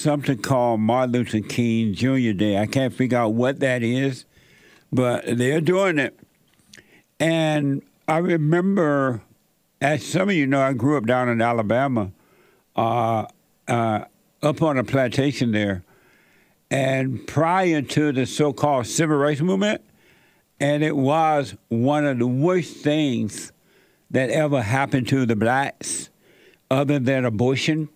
something called Martin Luther King Jr. Day. I can't figure out what that is, but they're doing it. And I remember, as some of you know, I grew up down in Alabama, up on a plantation there. And prior to the so-called civil rights movement, and it was one of the worst things that ever happened to the blacks, other than abortion.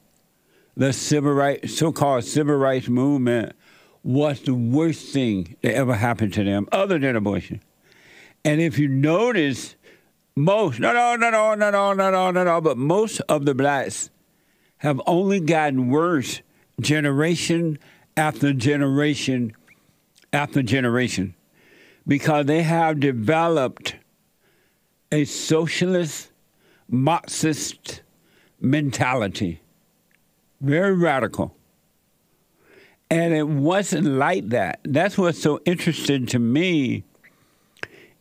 The so-called civil rights movement was the worst thing that ever happened to them, other than abortion. And if you notice, but most of the blacks have only gotten worse generation after generation after generation, because they have developed a socialist, Marxist mentality. Very radical. And it wasn't like that. That's what's so interesting to me,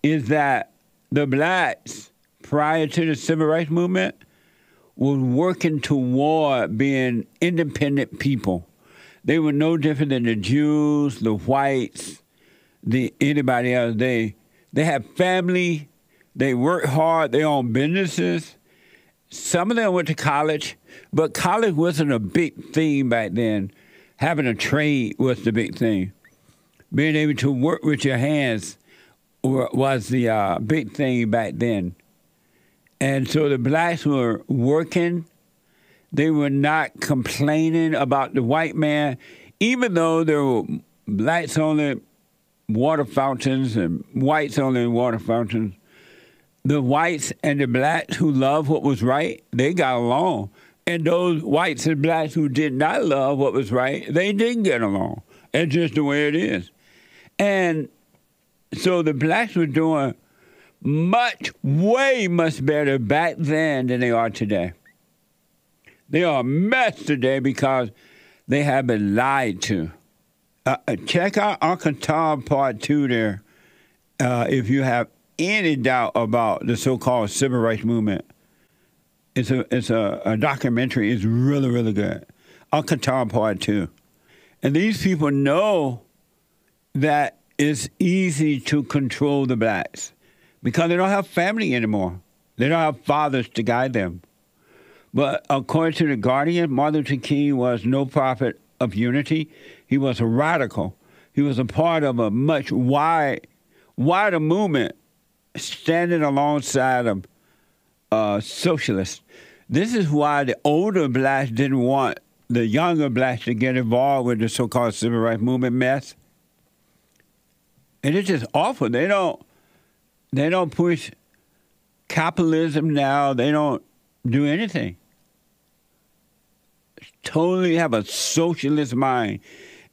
is that the blacks, prior to the civil rights movement, were working toward being independent people. They were no different than the Jews, the whites, anybody else. They had family. They worked hard. They owned businesses. Some of them went to college, but college wasn't a big thing back then. Having a trade was the big thing. Being able to work with your hands was the big thing back then. And so the blacks were working. They were not complaining about the white man, even though there were blacks only water fountains and whites only water fountains. The whites and the blacks who loved what was right, they got along. And those whites and blacks who did not love what was right, they didn't get along. That's just the way it is. And so the blacks were doing way much better back then than they are today. They are a mess today because they have been lied to. Check out Uncle Tom Part 2 there if you have any doubt about the so-called civil rights movement. It's a documentary. It's really, really good. Uncle Tom Part 2. And these people know that it's easy to control the blacks because they don't have family anymore. They don't have fathers to guide them. But according to The Guardian, Martin Luther King was no prophet of unity. He was a radical. He was a part of a much wider movement standing alongside of socialists. This is why the older blacks didn't want the younger blacks to get involved with the so-called civil rights movement mess. And it's just awful. They don't push capitalism now. They don't do anything. Totally have a socialist mind.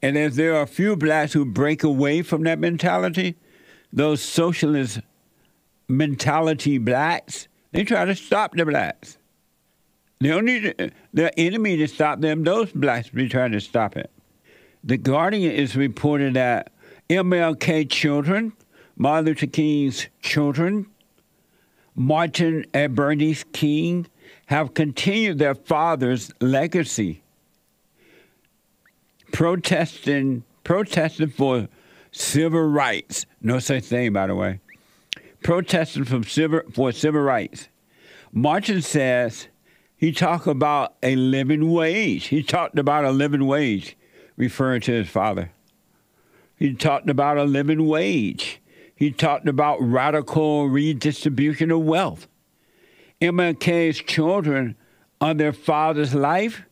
And if there are a few blacks who break away from that mentality, those socialist mentality blacks, they try to stop the blacks. They don't need their enemy to stop them. Those blacks be trying to stop it. The Guardian is reporting that MLK children, Martin Luther King's children, Martin and Bernice King, have continued their father's legacy, protesting for civil rights. No such thing, by the way. Protesting for civil rights. Martin says he talked about a living wage. He talked about a living wage, referring to his father. He talked about a living wage. He talked about radical redistribution of wealth. MLK's children, on their father's life,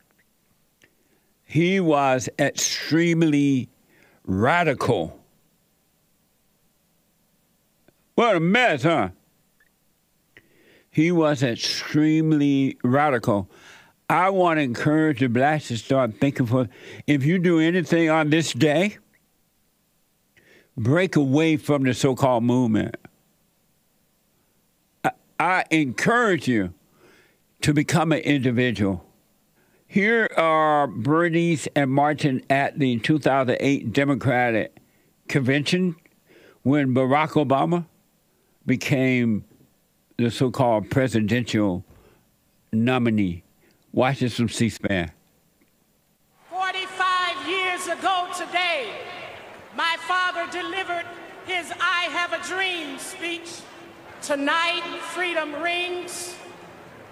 he was extremely radical. What a mess, huh? He was extremely radical. I want to encourage the blacks to start thinking if you do anything on this day, break away from the so-called movement. I encourage you to become an individual. Here are Bernice and Martin at the 2008 Democratic Convention when Barack Obama became the so-called presidential nominee. Watch this from C-SPAN. 45 ago today, my father delivered his I Have a Dream speech. Tonight, freedom rings.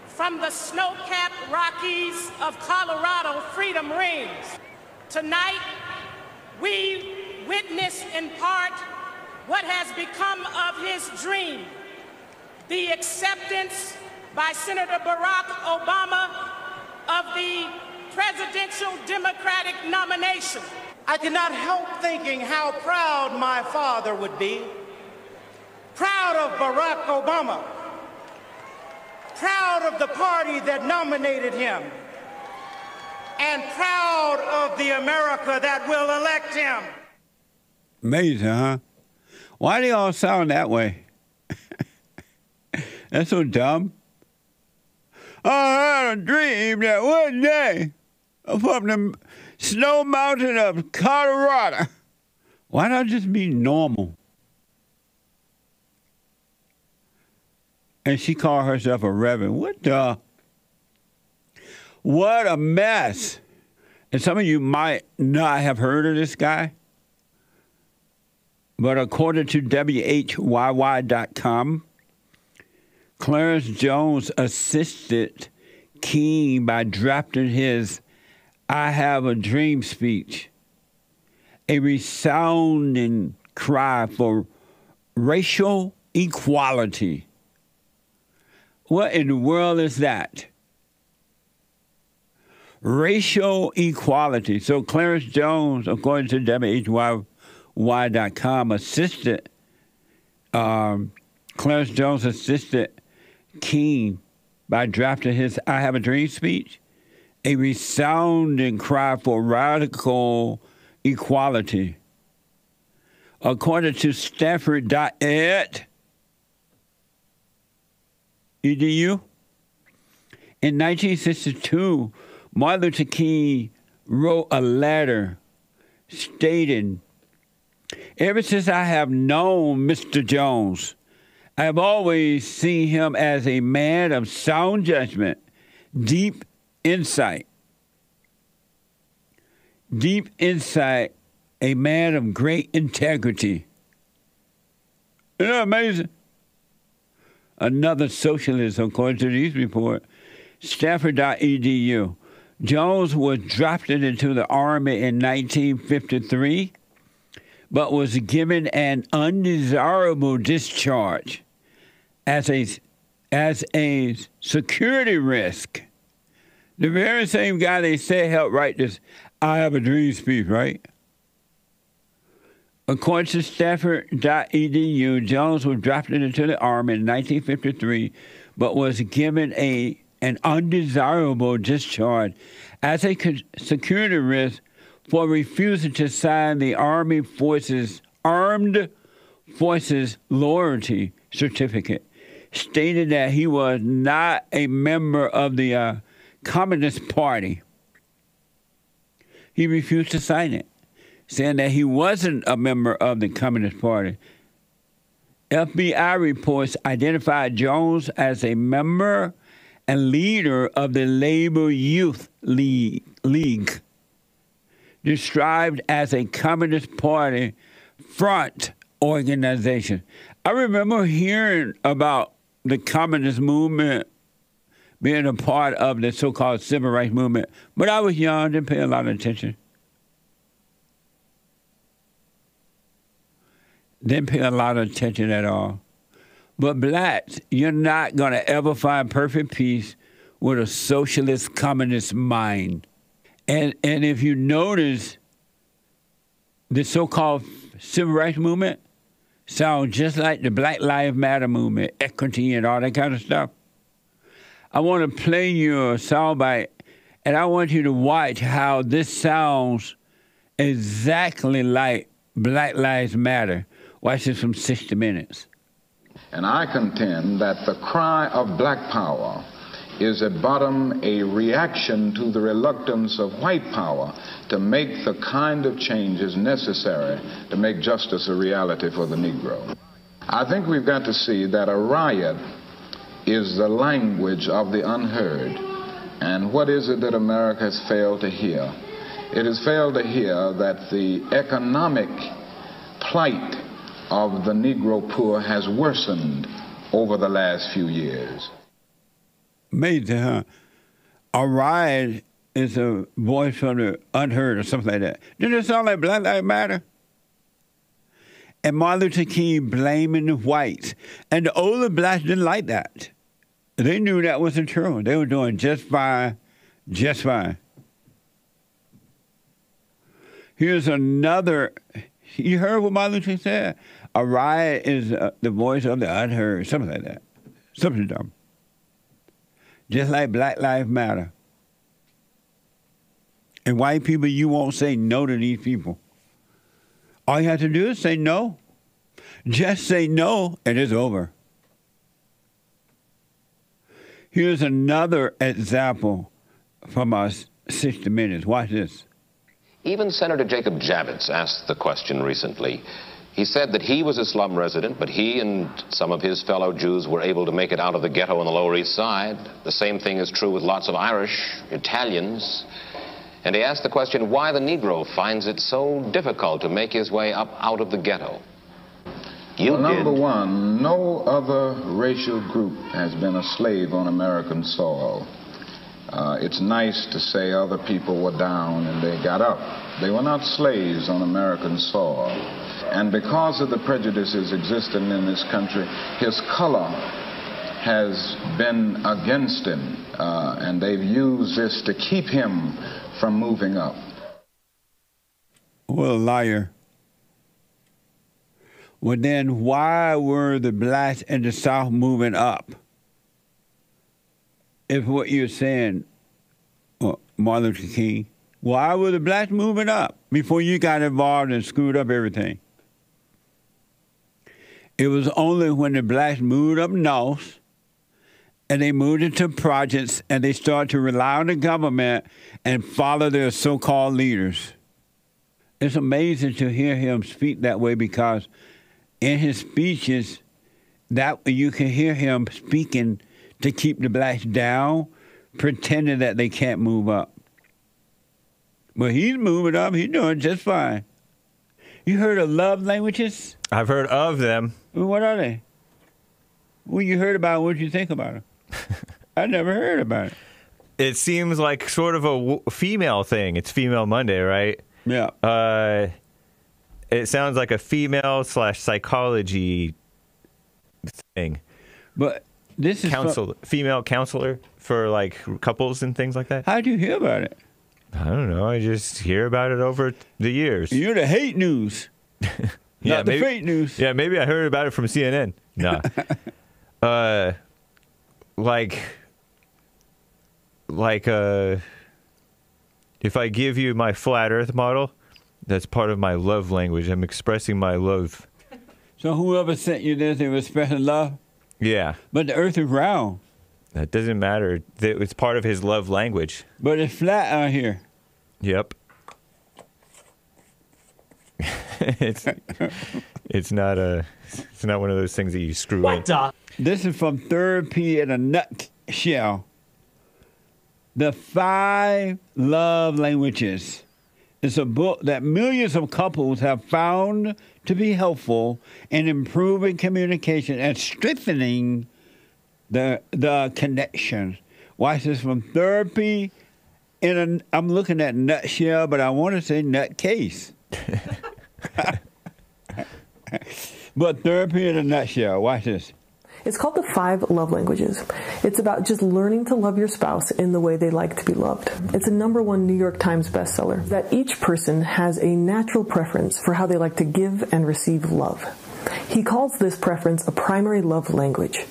From the snow-capped Rockies of Colorado, freedom rings. Tonight, we witness in part what has become of his dream, the acceptance by Senator Barack Obama of the presidential Democratic nomination. I cannot help thinking how proud my father would be, proud of Barack Obama, proud of the party that nominated him, and proud of the America that will elect him. Amazing, huh? Why do they all sound that way? That's so dumb. I had a dream that one day from the snow mountain of Colorado. Why not just be normal? And she called herself a reverend. What a mess. And some of you might not have heard of this guy. But according to WHYY.com, Clarence Jones assisted King by drafting his I Have a Dream speech, a resounding cry for racial equality. What in the world is that? Racial equality. So Clarence Jones, according to WHYY.com, assisted, Clarence Jones assisted King by drafting his I Have a Dream speech, a resounding cry for radical equality. According to Stanford.edu, in 1962, Martin Luther King wrote a letter stating, "Ever since I have known Mr. Jones, I have always seen him as a man of sound judgment, deep insight, a man of great integrity." Isn't that amazing? Another socialist, according to this report, Stanford.edu. Jones was drafted into the Army in 1953, but was given an undesirable discharge as a security risk. The very same guy they say helped write this I Have a Dream speech, right? According to Stanford.edu, Jones was drafted into the Army in 1953, but was given an undesirable discharge as a security risk for refusing to sign the Armed Forces Loyalty Certificate, stating that he was not a member of the Communist Party. He refused to sign it, saying that he wasn't a member of the Communist Party. FBI reports identified Jones as a member and leader of the Labor Youth League, described as a Communist Party front organization. I remember hearing about the communist movement being a part of the so-called civil rights movement, but I was young, didn't pay a lot of attention. Didn't pay a lot of attention at all. But blacks, you're not going to ever find perfect peace with a socialist communist mind. And if you notice, the so-called civil rights movement sounds just like the Black Lives Matter movement, equity and all that kind of stuff. I want to play you a soundbite, and I want you to watch how this sounds exactly like Black Lives Matter. Watch this from 60 Minutes. And I contend that the cry of black power is at bottom a reaction to the reluctance of white power to make the kind of changes necessary to make justice a reality for the Negro. I think we've got to see that a riot is the language of the unheard. And what is it that America has failed to hear? it has failed to hear that the economic plight of the Negro poor has worsened over the last few years. Amazing, huh? A ride is a voice from the unheard or something like that. Didn't it sound like Black Lives Matter? And Martin Luther King blaming the whites. And the older blacks didn't like that. They knew that wasn't true. They were doing just fine, just fine. Here's another, you heard what Martin Luther King said? A riot is the voice of the unheard, something like that. Something dumb. Just like Black Lives Matter. And white people, you won't say no to these people. All you have to do is say no. Just say no, and it's over. Here's another example from our 60 Minutes. Watch this. Even Senator Jacob Javits asked the question recently. He said that he was a slum resident, but he and some of his fellow Jews were able to make it out of the ghetto on the Lower East Side. The same thing is true with lots of Irish, Italians. And he asked the question why the Negro finds it so difficult to make his way up out of the ghetto. Well, number one, no other racial group has been a slave on American soil. It's nice to say other people were down and they got up. They were not slaves on American soil. And because of the prejudices existing in this country, his color has been against him. And they've used this to keep him from moving up. What a liar. Well, then why were the blacks in the South moving up? If what you're saying, Martin Luther King, why were the blacks moving up before you got involved and screwed up everything? It was only when the blacks moved up north and they moved into projects and they started to rely on the government and follow their so-called leaders. It's amazing to hear him speak that way because in his speeches, that you can hear him speaking to keep the blacks down, pretending that they can't move up. But he's moving up. He's doing just fine. You heard of love languages? I've heard of them. What are they? Well, you heard about them. What did you think about them? I never heard about it. It seems like sort of a female thing. It's Female Monday, right? Yeah. It sounds like a female/psychology thing. But this is female counselor for like couples and things like that. How'd you hear about it? I don't know. I just hear about it over the years. You're the hate news. Yeah, not the fake news. Yeah, maybe I heard about it from CNN. Nah. If I give you my flat Earth model, that's part of my love language. I'm expressing my love. So whoever sent you this, they were expressing love? Yeah. But the Earth is round. That doesn't matter. It's part of his love language. But it's flat out here. Yep. It's not one of those things that you screw in. This is from Third P in a Nutshell. The 5 Love Languages. It's a book that millions of couples have found to be helpful in improving communication and strengthening the connection. Watch this from Therapy I'm looking at Nutshell, but I want to say Nutcase. But Therapy in a Nutshell. Watch this. It's called the 5 Love Languages. It's about just learning to love your spouse in the way they like to be loved. It's a #1 New York Times bestseller. That each person has a natural preference for how they like to give and receive love. He calls this preference a primary love language.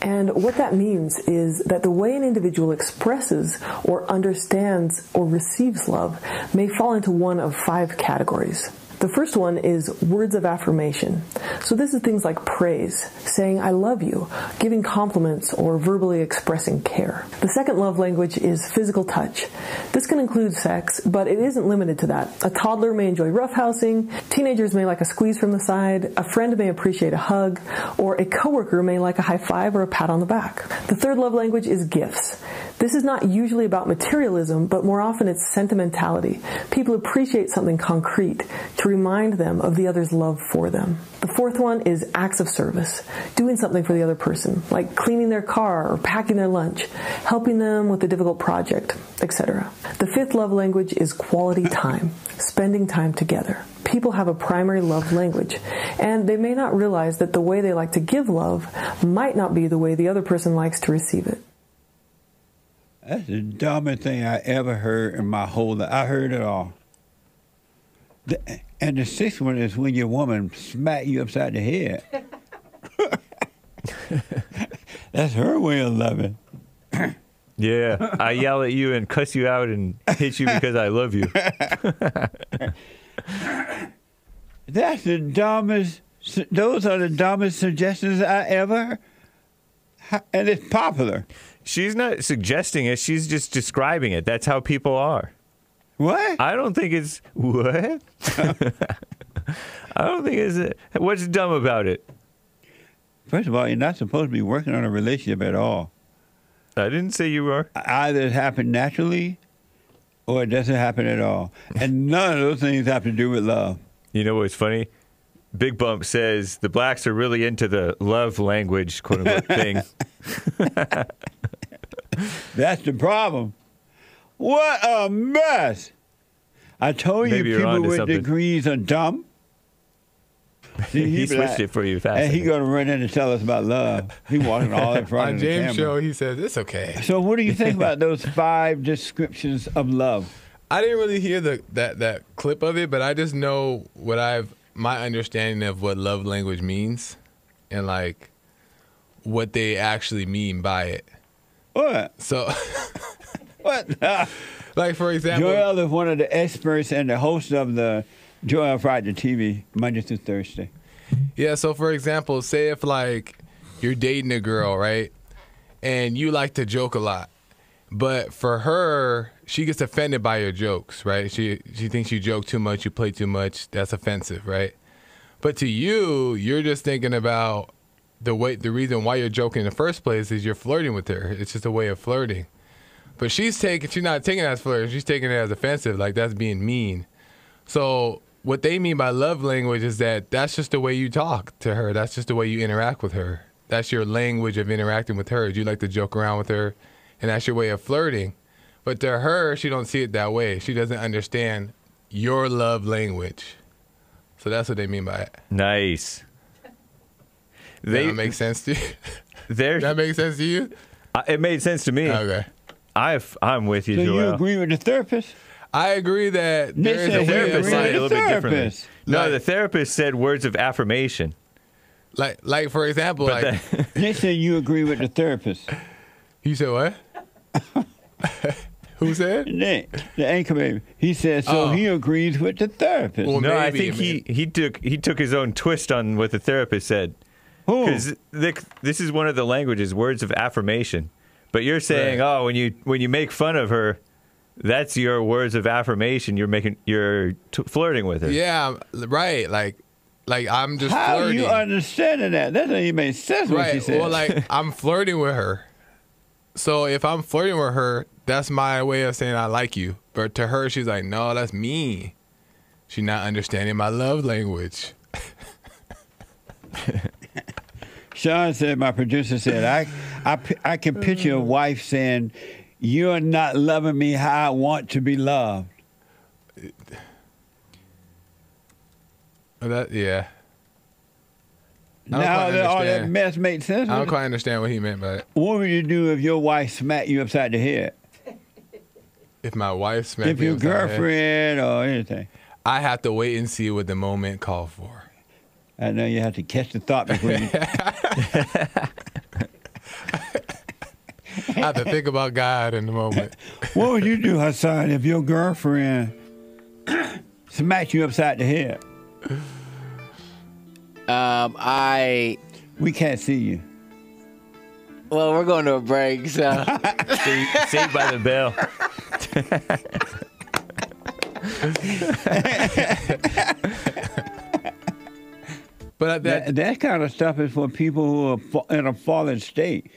And what that means is that the way an individual expresses or understands or receives love may fall into one of 5 categories. The first one is words of affirmation. So this is things like praise, saying I love you, giving compliments, or verbally expressing care. The second love language is physical touch. This can include sex, but it isn't limited to that. A toddler may enjoy roughhousing, teenagers may like a squeeze from the side, a friend may appreciate a hug, or a coworker may like a high five or a pat on the back. The third love language is gifts. This is not usually about materialism, but more often it's sentimentality. People appreciate something concrete to remind them of the other's love for them. The fourth one is acts of service, doing something for the other person, like cleaning their car or packing their lunch, helping them with a difficult project, etc. The fifth love language is quality time, spending time together. People have a primary love language, and they may not realize that the way they like to give love might not be the way the other person likes to receive it. That's the dumbest thing I ever heard in my whole life. I heard it all. And the sixth one is when your woman smack you upside the head. That's her way of loving. Yeah, I yell at you and cuss you out and hit you because I love you. That's the dumbest. Those are the dumbest suggestions I ever. And it's popular. She's not suggesting it. She's just describing it. That's how people are. What? I don't think it's... What? I don't think it's... What's dumb about it? First of all, you're not supposed to be working on a relationship at all. I didn't say you were. Either it happened naturally or it doesn't happen at all. And none of those things have to do with love. You know what's funny? Big Bump says the blacks are really into the love language, quote-unquote, thing. That's the problem. What a mess. I told Maybe you you're people onto with something. degrees are dumb. See, He switched it for you fast. And he's going to run in and tell us about love. He walking all in front On of the James' camera. show, he says, it's okay. So what do you think about those 5 descriptions of love? I didn't really hear that clip of it, but I just know my understanding of what love language means and like what they actually mean by it. What? So, What? like for example, Joel is one of the experts and the host of the Joel Friday TV, Monday through Thursday. yeah. So for example, say if like you're dating a girl, right, and you like to joke a lot, but for her, she gets offended by your jokes, right? She thinks you joke too much, you play too much. That's offensive, right? But to you, you're just thinking about the reason why you're joking in the first place is you're flirting with her. It's just a way of flirting. But she's not taking it as flirting. She's taking it as offensive, like that's being mean. So what they mean by love language is that's just the way you talk to her. That's just the way you interact with her. That's your language of interacting with her. You like to joke around with her, and that's your way of flirting. But to her, she don't see it that way. She doesn't understand your love language. So that's what they mean by it. Nice. That makes sense to you? That makes sense to you? It made sense to me. Okay. I'm with you, So Joel. you agree with the therapist? I agree that there is Listen, a The way of therapist said it a little bit differently. Therapist. No, Like- the therapist said words of affirmation. like for example, But like They say you agree with the therapist. you said what? Who said? Nick, the anchor baby. He said so. Oh. He agrees with the therapist. Well, No, I maybe, think he took his own twist on what the therapist said. Who? Because this is one of the languages, words of affirmation. But you're saying, Right. oh, when you make fun of her, that's your words of affirmation. You're flirting with her. Yeah, right. Like I'm just How flirting. you understanding that? That doesn't even make sense what she Right. said. Well, like I'm flirting with her. So if I'm flirting with her, that's my way of saying I like you. But to her, she's like, no, that's me. She's not understanding my love language. Sean said, my producer said, I can picture a wife saying, you're not loving me how I want to be loved. Yeah. I don't Now quite that all that understand. mess makes sense. I don't quite understand what he meant by it. What would you do if your wife smacked you upside the head? If my wife smacked If me your upside the head, girlfriend or anything. I have to wait and see what the moment called for. I know you have to catch the thought before you. I have to think about God in the moment. What would you do, Hassan, if your girlfriend smacked you upside the head? We can't see you. Well, we're going to a break, so. Saved by the bell. But That kind of stuff is for people who are in a fallen state.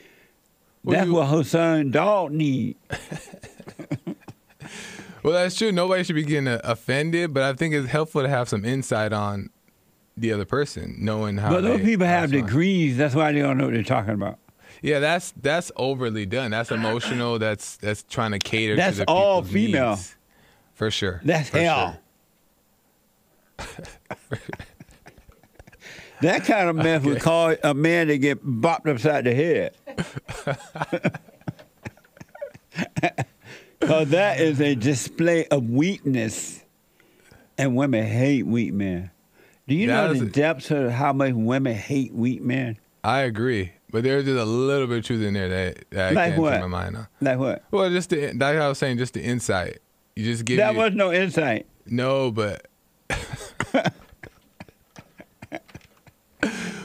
That's what her son dog need. Well, that's true. Nobody should be getting offended, but I think it's helpful to have some insight on the other person, knowing how. But those people have degrees. That's why they don't know what they're talking about. Yeah, that's overly done. That's emotional. That's trying to cater that's to the all people's female. Needs. For sure. That's For hell. Sure. That kind of mess would cause a man to get bopped upside the head. Because that is a display of weakness. And women hate weak men. Do you know the depths of how much women hate weak men? I agree. But there's just a little bit of truth in there that I like can't what? put my mind on. Like what? Well, like I was saying, just the insight. You just give That was no insight. No, but...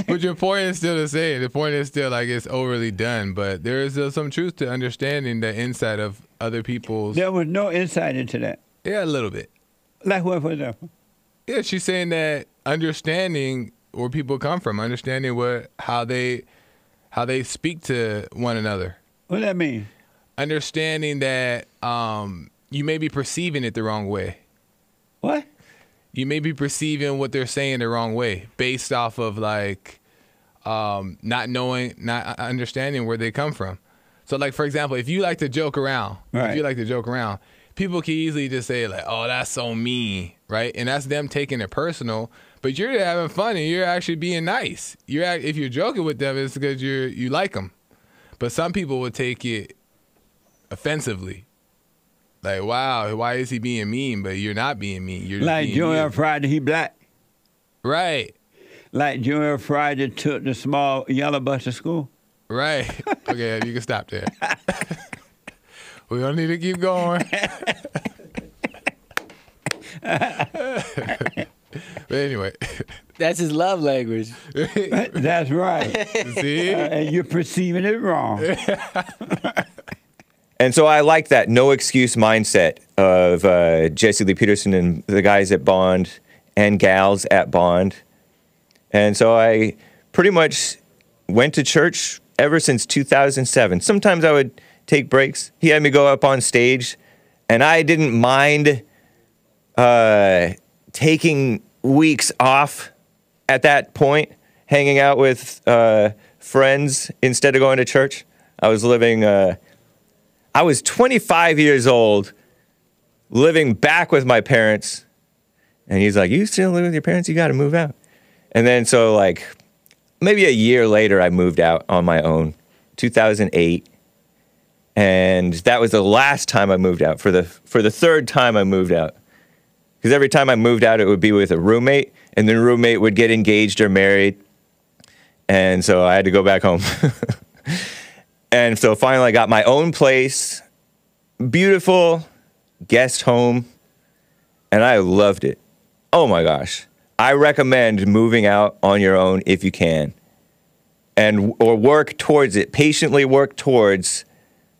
But your point is still the same. The point is still like it's overly done, but there is still some truth to understanding the insight of other people's. There was no insight into that. Yeah, a little bit. Like what, for example? Yeah, she's saying that understanding where people come from, understanding how they speak to one another. What does that mean? Understanding that you may be perceiving it the wrong way. What? You may be perceiving what they're saying the wrong way based off of like not understanding where they come from. So like, for example, if you like to joke around, people can easily just say like, oh, that's so mean, right? And that's them taking it personal, but you're having fun and you're actually being nice. If you're joking with them, it's because you like them. But some people would take it offensively. Like, wow, why is he being mean? But you're not being mean. You're just like Joel Friday, he black. Right. Like Joel Friday took the small yellow bus to school. Right. Okay, you can stop there. We don't need to keep going. But anyway. That's his love language. That's right. See? And you're perceiving it wrong. And so I like that no excuse mindset of Jesse Lee Peterson and the guys at Bond and gals at Bond. And so I pretty much went to church ever since 2007. Sometimes I would take breaks. He had me go up on stage, and I didn't mind taking weeks off at that point, hanging out with friends instead of going to church. I was living... I was 25 years old, living back with my parents, and he's like, you still live with your parents? You got to move out. And then so like maybe a year later, I moved out on my own, 2008, and that was the last time I moved out. For the third time I moved out, because every time I moved out, it would be with a roommate, and the roommate would get engaged or married, and so I had to go back home. And so finally I got my own place, beautiful guest home, and I loved it. Oh my gosh. I recommend moving out on your own if you can. Or work towards it, patiently work towards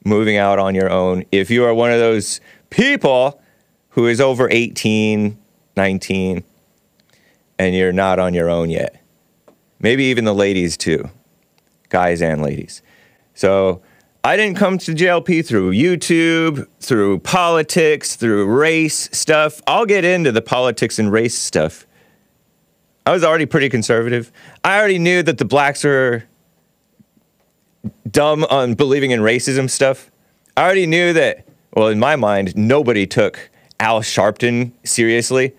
moving out on your own. If you are one of those people who is over 18, 19, and you're not on your own yet. Maybe even the ladies too, guys and ladies. So I didn't come to JLP through YouTube, through politics, through race stuff. I'll get into the politics and race stuff. I was already pretty conservative. I already knew that the blacks were dumb on believing in racism stuff. I already knew that, well, in my mind, nobody took Al Sharpton seriously.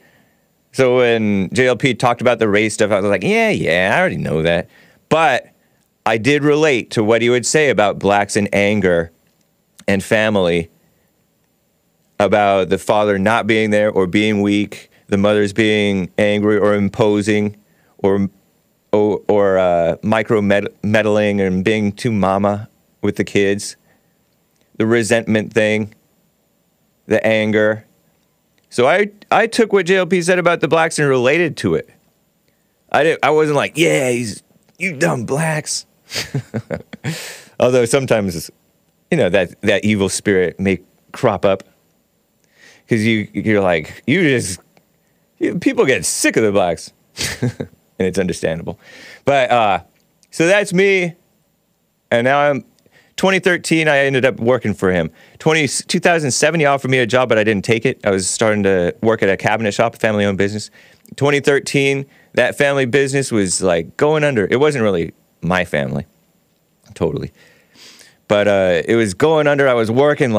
So when JLP talked about the race stuff, I was like, yeah, I already know that. But I did relate to what he would say about blacks and anger and family, about the father not being there or being weak, the mothers being angry or imposing or micro-meddling and being too mama with the kids, the resentment thing, the anger. So I took what JLP said about the blacks and related to it. I wasn't like, yeah, you dumb blacks. Although sometimes, that evil spirit may crop up, because you're like, people get sick of the blacks, and it's understandable. But so that's me, and now I'm 2013, I ended up working for him. 2007, he offered me a job, but I didn't take it. I was starting to work at a cabinet shop, a family-owned business. 2013, that family business was like going under. It wasn't really my family, totally. But it was going under. I was working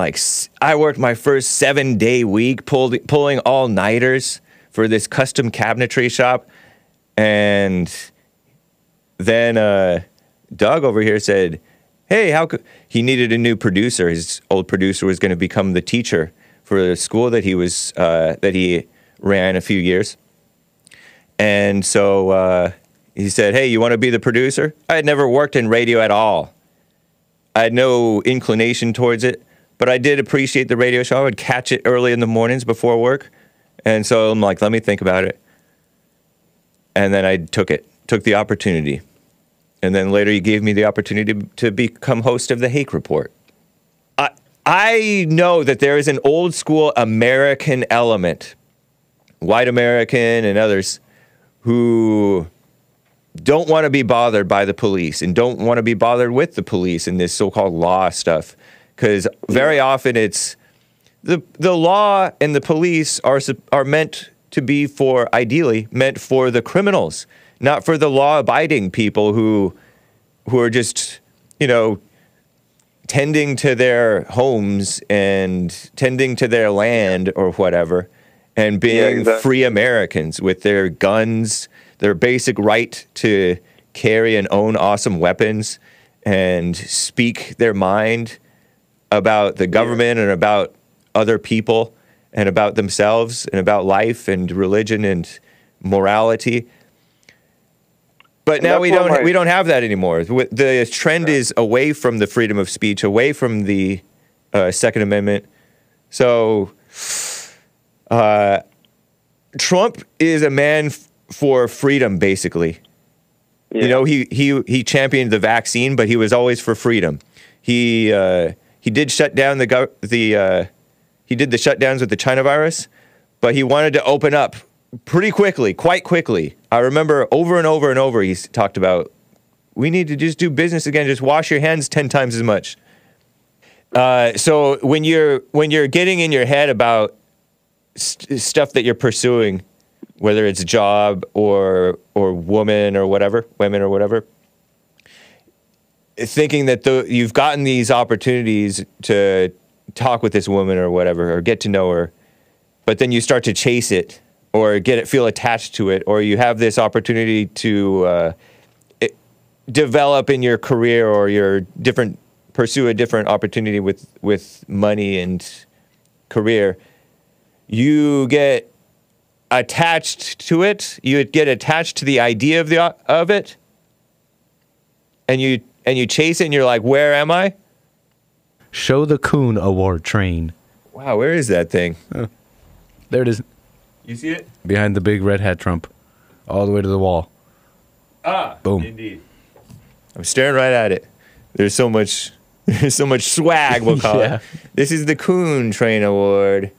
I worked my first 7-day week, pulling all-nighters for this custom cabinetry shop. And then Doug over here said, hey, he needed a new producer. His old producer was going to become the teacher for the school that he ran a few years. And so he said, hey, you want to be the producer? I had never worked in radio at all. I had no inclination towards it, but I did appreciate the radio show. I would catch it early in the mornings before work. And so I'm like, let me think about it. And then I took the opportunity. And then later he gave me the opportunity to become host of the HAKE Report. I know that there is an old school American element, white American and others, who don't want to be bothered by the police and don't want to be bothered with the police and this so-called law stuff. Because very often it's the law and the police are meant to be ideally meant for the criminals, not for the law-abiding people who are just, tending to their homes and tending to their land or whatever, and being free Americans with their guns, their basic right to carry and own awesome weapons and speak their mind about the government and about other people and about themselves and about life and religion and morality. But now we don't have that anymore. The trend is away from the freedom of speech, away from the Second Amendment. So Trump is a man for freedom, basically. Yeah. He championed the vaccine, but he was always for freedom. He did shut down he did the shutdowns with the China virus, but he wanted to open up pretty quickly, quite quickly. I remember over and over and over he's talked about, we need to just do business again, just wash your hands 10 times as much. So when you're getting in your head about stuff that you're pursuing, whether it's a job or women or whatever, thinking that you've gotten these opportunities to talk with this woman or whatever, or get to know her, but then you start to chase it or feel attached to it, or you have this opportunity to develop in your career or pursue a different opportunity with money and career, you get attached to it. You get attached to the idea of it, and you chase it, and you're like, where am I? Show the Coon Award train. Wow, where is that thing? There it is. You see it? Behind the big red hat Trump. All the way to the wall. Boom. Indeed. I'm staring right at it. There's so much swag, we'll call it. This is the Coon Train Award,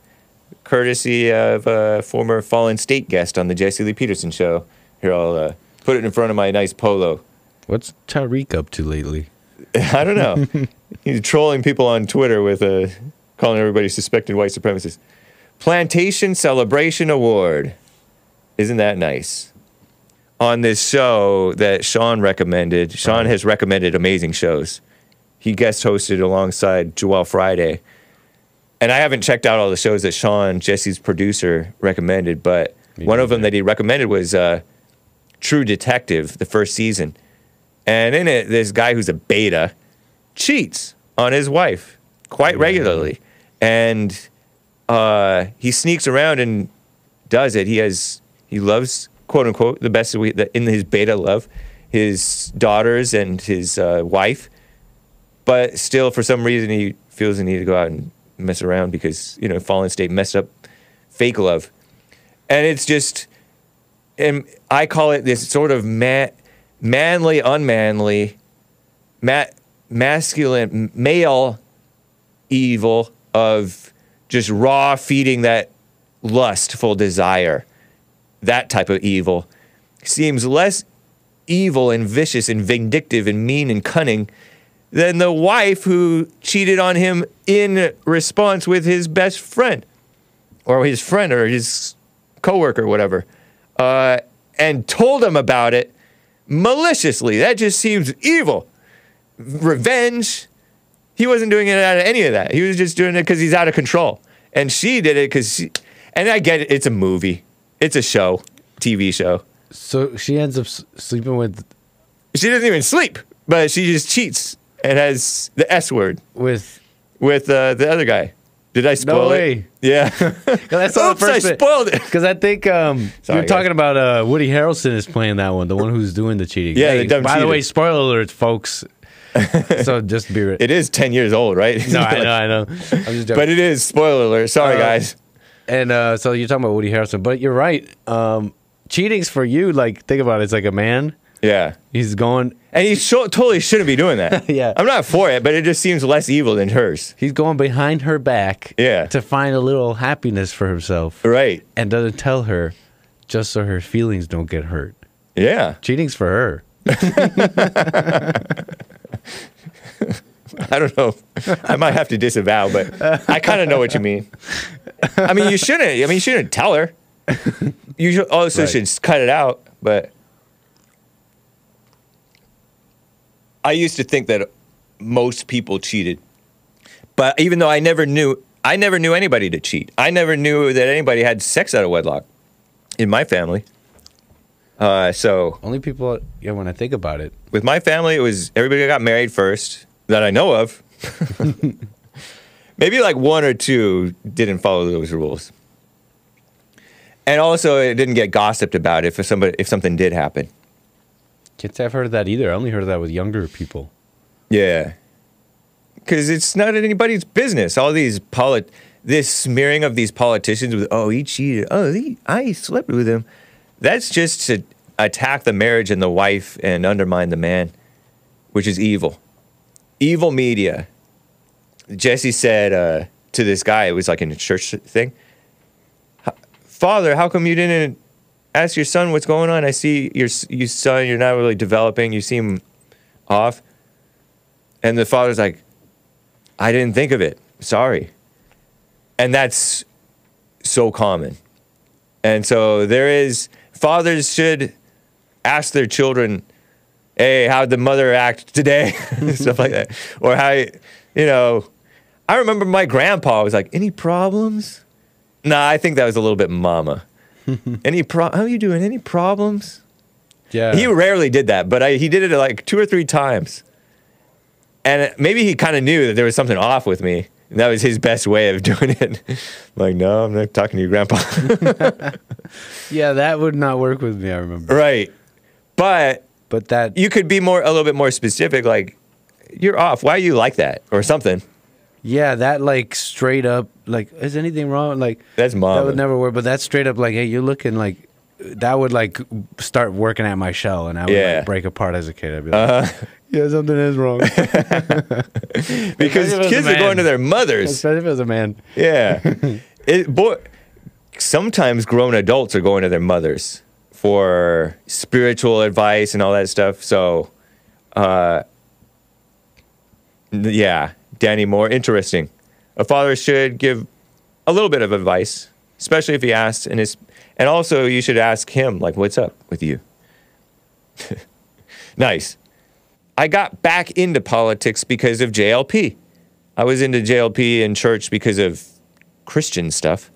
courtesy of a former Fallen State guest on the Jesse Lee Peterson show. Here, I'll put it in front of my nice polo. What's Tariq up to lately? I don't know. He's trolling people on Twitter with calling everybody suspected white supremacists. Plantation Celebration Award. Isn't that nice? On this show that Sean recommended, Sean has recommended amazing shows. He guest hosted alongside Joel Friday. And I haven't checked out all the shows that Sean, Jesse's producer, recommended, but one of them that he recommended was True Detective, the first season. And in it, this guy who's a beta cheats on his wife quite regularly. And he sneaks around and does it. He loves, quote unquote, the best in his beta love, his daughters and his wife. But still, for some reason, he feels the need to go out and mess around because, Fallen State messed up fake love. And it's just, and I call it this sort of manly, unmanly, masculine, male evil of just raw feeding that lustful desire. That type of evil seems less evil and vicious and vindictive and mean and cunning than the wife who cheated on him in response with his best friend or his friend or his coworker, whatever, and told him about it maliciously. That just seems evil. Revenge. He wasn't doing it out of any of that. He was just doing it because he's out of control. And she did it because and I get it. It's a movie. It's a show, TV show. So she ends up sleeping with... She doesn't even sleep, but she just cheats and has the S word. With the other guy. Did I spoil no way. it? Yeah. That's Oops, I spoiled it. Because I think you're talking about Woody Harrelson is playing that one, the one who's doing the cheating. Yeah, hey, the dumb by cheater. the way, spoiler alert, folks. So just be It is 10 years old, right? No, I know. I'm just joking. But it is, spoiler alert. Sorry, guys. And so you're talking about Woody Harrelson, but you're right. Cheating's for you, like, think about it. It's like a man. Yeah. He's going... And he totally shouldn't be doing that. Yeah. I'm not for it, but it just seems less evil than hers. He's going behind her back to find a little happiness for himself. Right. And doesn't tell her just so her feelings don't get hurt. Yeah. Cheating's for her. I don't know. I might have to disavow, but I kind of know what you mean. I mean, you shouldn't. I mean, you shouldn't tell her. You also should cut it out, but... I used to think that most people cheated, but even though I never knew anybody to cheat. I never knew that anybody had sex out of wedlock in my family. So only people, yeah. When I think about it, with my family, it was everybody got married first that I know of. Maybe like one or two didn't follow those rules, and also it didn't get gossiped about if something did happen. Can't say I've heard of that either. I only heard of that with younger people. Yeah. Because it's not anybody's business. All these this smearing of these politicians with, oh, he cheated. Oh, I slept with him. That's just to attack the marriage and the wife and undermine the man, which is evil. Evil media. Jesse said to this guy, it was like in a church thing, Father, how come you didn't ask your son what's going on? I see your son, you're not really developing. You seem off. And the father's like, I didn't think of it. Sorry. And that's so common. And so fathers should ask their children, hey, how'd the mother act today? Stuff like that. Or I remember my grandpa was like, any problems? Nah, I think that was a little bit mama. How are you doing? Any problems? Yeah. He rarely did that, but he did it like 2 or 3 times. And maybe he kind of knew that there was something off with me. And that was his best way of doing it. Like, no, I'm not talking to your grandpa. Yeah, that would not work with me, I remember. Right. But that you could be a little bit more specific, like, you're off. Why are you like that? Or something. Yeah, that like straight up, like, is anything wrong? Like, that's mom. That would never work. But that's straight up, like, hey, you're looking like, that would like start working at my shell, and I would like break apart as a kid. I'd be like, yeah, something is wrong. Because kids are going to their mothers. Especially if it was a man. Yeah. Sometimes grown adults are going to their mothers for spiritual advice and all that stuff. So, yeah. Danny Moore, interesting. A father should give a little bit of advice, especially if he asks, and also you should ask him, like, what's up with you? Nice. I got back into politics because of JLP. I was into JLP in church because of Christian stuff,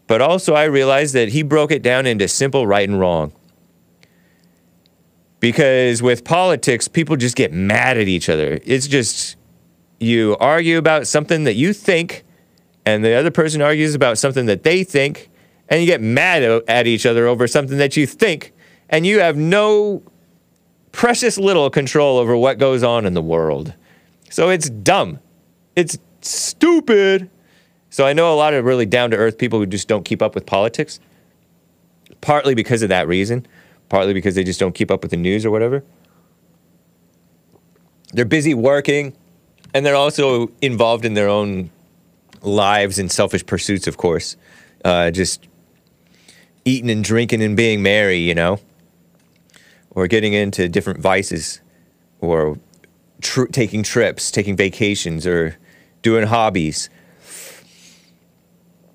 but also I realized that he broke it down into simple right and wrong. Because with politics, people just get mad at each other. It's just... you argue about something that you think, and the other person argues about something that they think, and you get mad at each other over something that you think, and you have no precious little control over what goes on in the world. So it's dumb. It's stupid. So I know a lot of really down-to-earth people who just don't keep up with politics, partly because of that reason, partly because they just don't keep up with the news or whatever. They're busy working, and they're also involved in their own lives and selfish pursuits, of course. Just eating and drinking and being merry, or getting into different vices or taking trips, taking vacations, or doing hobbies.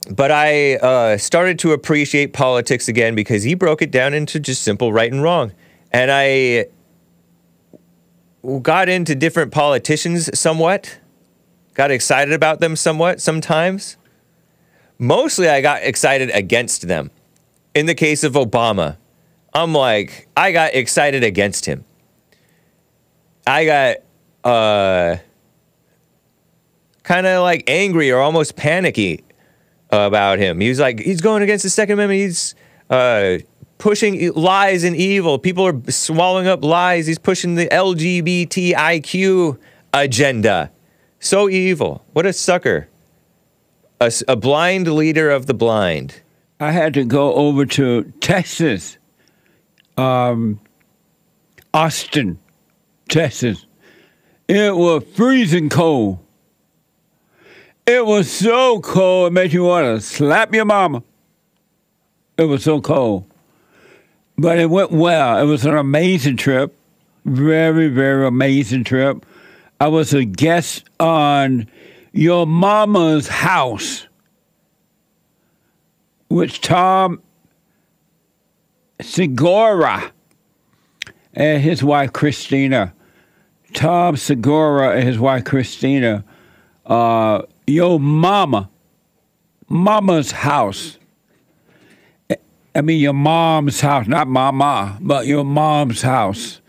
But I started to appreciate politics again because he broke it down into just simple right and wrong. And I got into different politicians somewhat, got excited about them somewhat sometimes. Mostly I got excited against them. In the case of Obama, I'm like, I got excited against him. I got kind of like angry or almost panicky about him. He was like, he's going against the Second Amendment. He's pushing lies and evil. People are swallowing up lies. He's pushing the LGBTIQ agenda. So evil. What a sucker. A blind leader of the blind. I had to go over to Texas, Austin, Texas. It was freezing cold. It was so cold it made you want to slap your mama. It was so cold. But it went well. It was an amazing trip. Very, very amazing trip. I was a guest on Your Mama's House, which Tom Segura and his wife Christina. Tom Segura and his wife Christina. Your Mama's House. I mean, your mom's house, not mama, but your mom's house.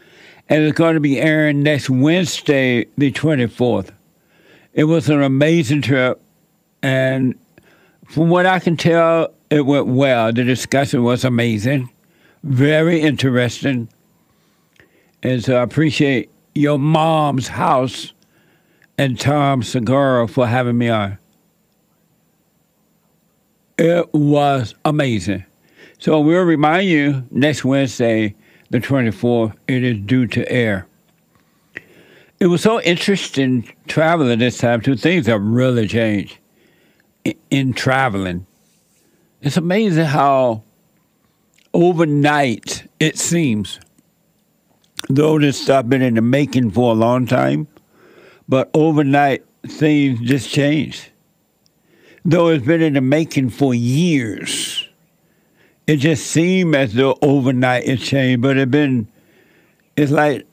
And it's going to be airing next Wednesday, the 24th. It was an amazing trip, and from what I can tell, it went well. The discussion was amazing, very interesting. And so I appreciate Your Mom's House and Tom Segura for having me on. It was amazing. So we'll remind you next Wednesday, the 24th, it is due to air. It was so interesting traveling this time, too. Things have really changed in traveling. It's amazing how overnight it seems, though this stuff been in the making for a long time, but overnight things just changed. Though it's been in the making for years, it just seemed as though overnight it changed, but it's like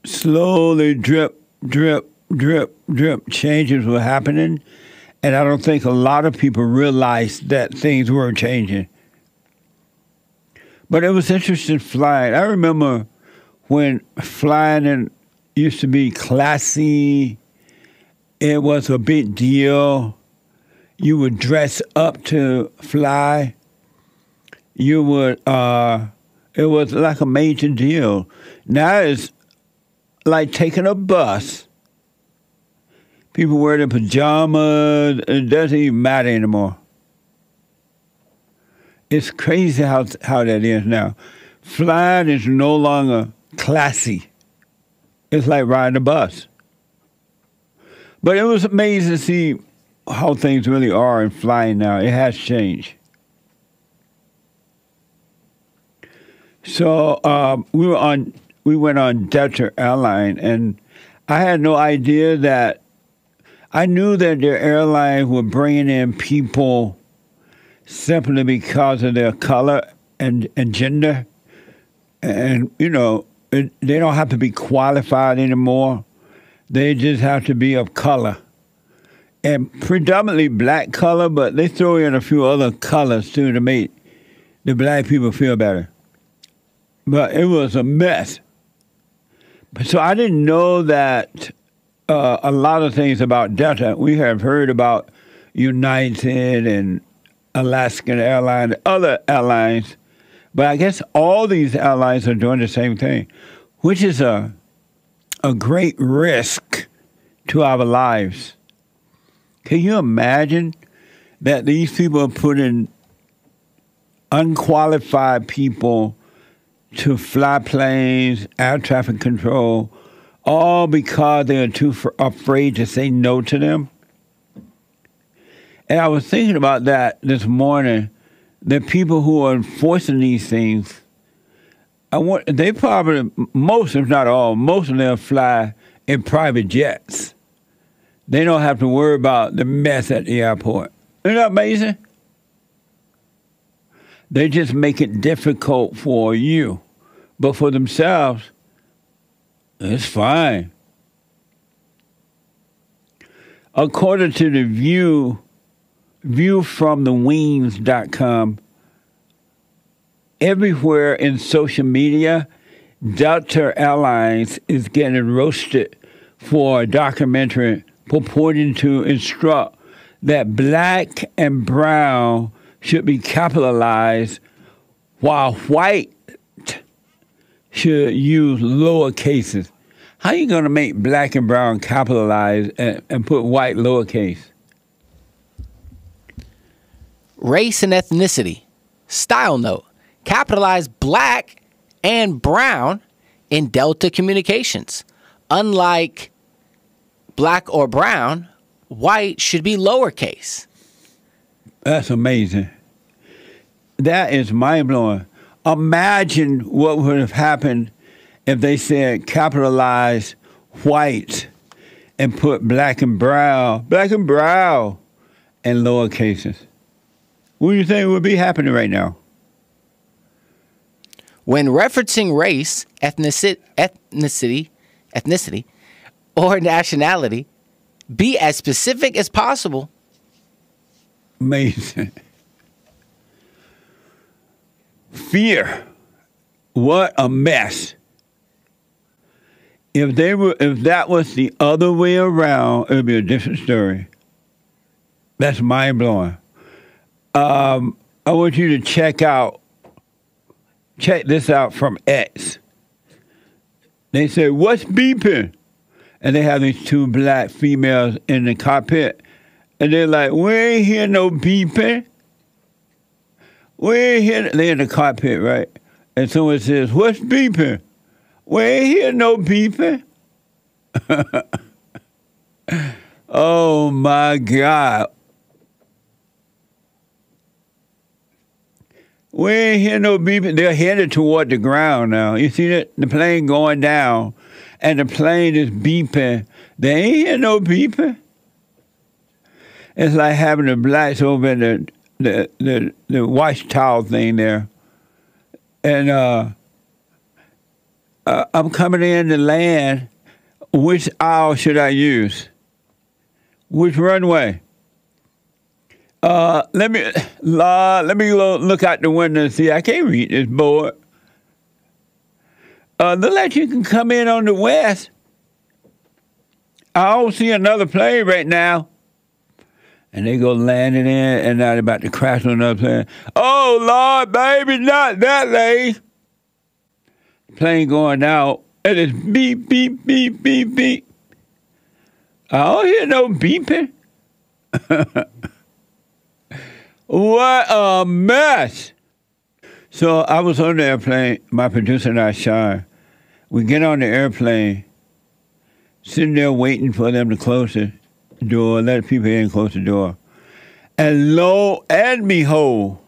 slowly drip, drip, drip, drip changes were happening. And I don't think a lot of people realized that things were changing. But it was interesting flying. I remember when flying used to be classy. It was a big deal. You would dress up to fly. You would, it was like a major deal. Now it's like taking a bus. People wear their pajamas. It doesn't even matter anymore. It's crazy how that is now. Flying is no longer classy. It's like riding a bus. But it was amazing to see how things really are in flying now. It has changed. So we went on Delta Airline, and I had no idea that. I knew that their airlines were bringing in people simply because of their color and gender, and you know they don't have to be qualified anymore. They just have to be of color, and predominantly black color, but they throw in a few other colors too to make the black people feel better. But it was a mess. So I didn't know that a lot of things about Delta. We have heard about United and Alaskan Airlines, other airlines, but I guess all these airlines are doing the same thing, which is a great risk to our lives. Can you imagine that these people are putting unqualified people to fly planes, air traffic control, all because they are too afraid to say no to them? And I was thinking about that this morning, the people who are enforcing these things, they probably, most, if not all, most of them fly in private jets. They don't have to worry about the mess at the airport. Isn't that amazing? They just make it difficult for you. But for themselves, it's fine. According to the viewfromthewings.com, everywhere in social media, Delta Airlines is getting roasted for a documentary purporting to instruct that black and brown should be capitalized while white should use lower cases. How are you going to make black and brown capitalized and put white lowercase? Race and ethnicity. Style note. Capitalize black and brown in Delta communications. Unlike black or brown, white should be lowercase. That's amazing. That is mind-blowing. Imagine what would have happened if they said capitalize white and put black and brown in lower cases. What do you think would be happening right now? When referencing race, ethnicity, or nationality, be as specific as possible. Amazing. Fear. What a mess. If that was the other way around, it would be a different story. That's mind blowing. I want you to check this out from X. They say, "What's beeping?" And they have these two black females in the cockpit, and they're like, "We ain't hear no beeping. We ain't hear." They're in the cockpit, right? And someone says, "What's beeping?" "We ain't hear no beeping." Oh my God. We ain't hear no beeping. They're headed toward the ground now. You see that? The plane going down, and the plane is beeping. They ain't hear no beeping. It's like having the blacks over in the wash towel thing there. And I'm coming in to land. Which aisle should I use? Which runway? Let me look out the window and see. I can't read this board. Look like you can come in on the west. I don't see another plane right now. And they go landing in, and now they're about to crash on another plane. Oh, Lord, baby, not that lane. Plane going out, and it's beep, beep, beep, beep, beep. I don't hear no beeping. What a mess. So I was on the airplane, my producer and I, Sean. We get on the airplane, sitting there waiting for them to close the door, let people in, close the door. And lo and behold,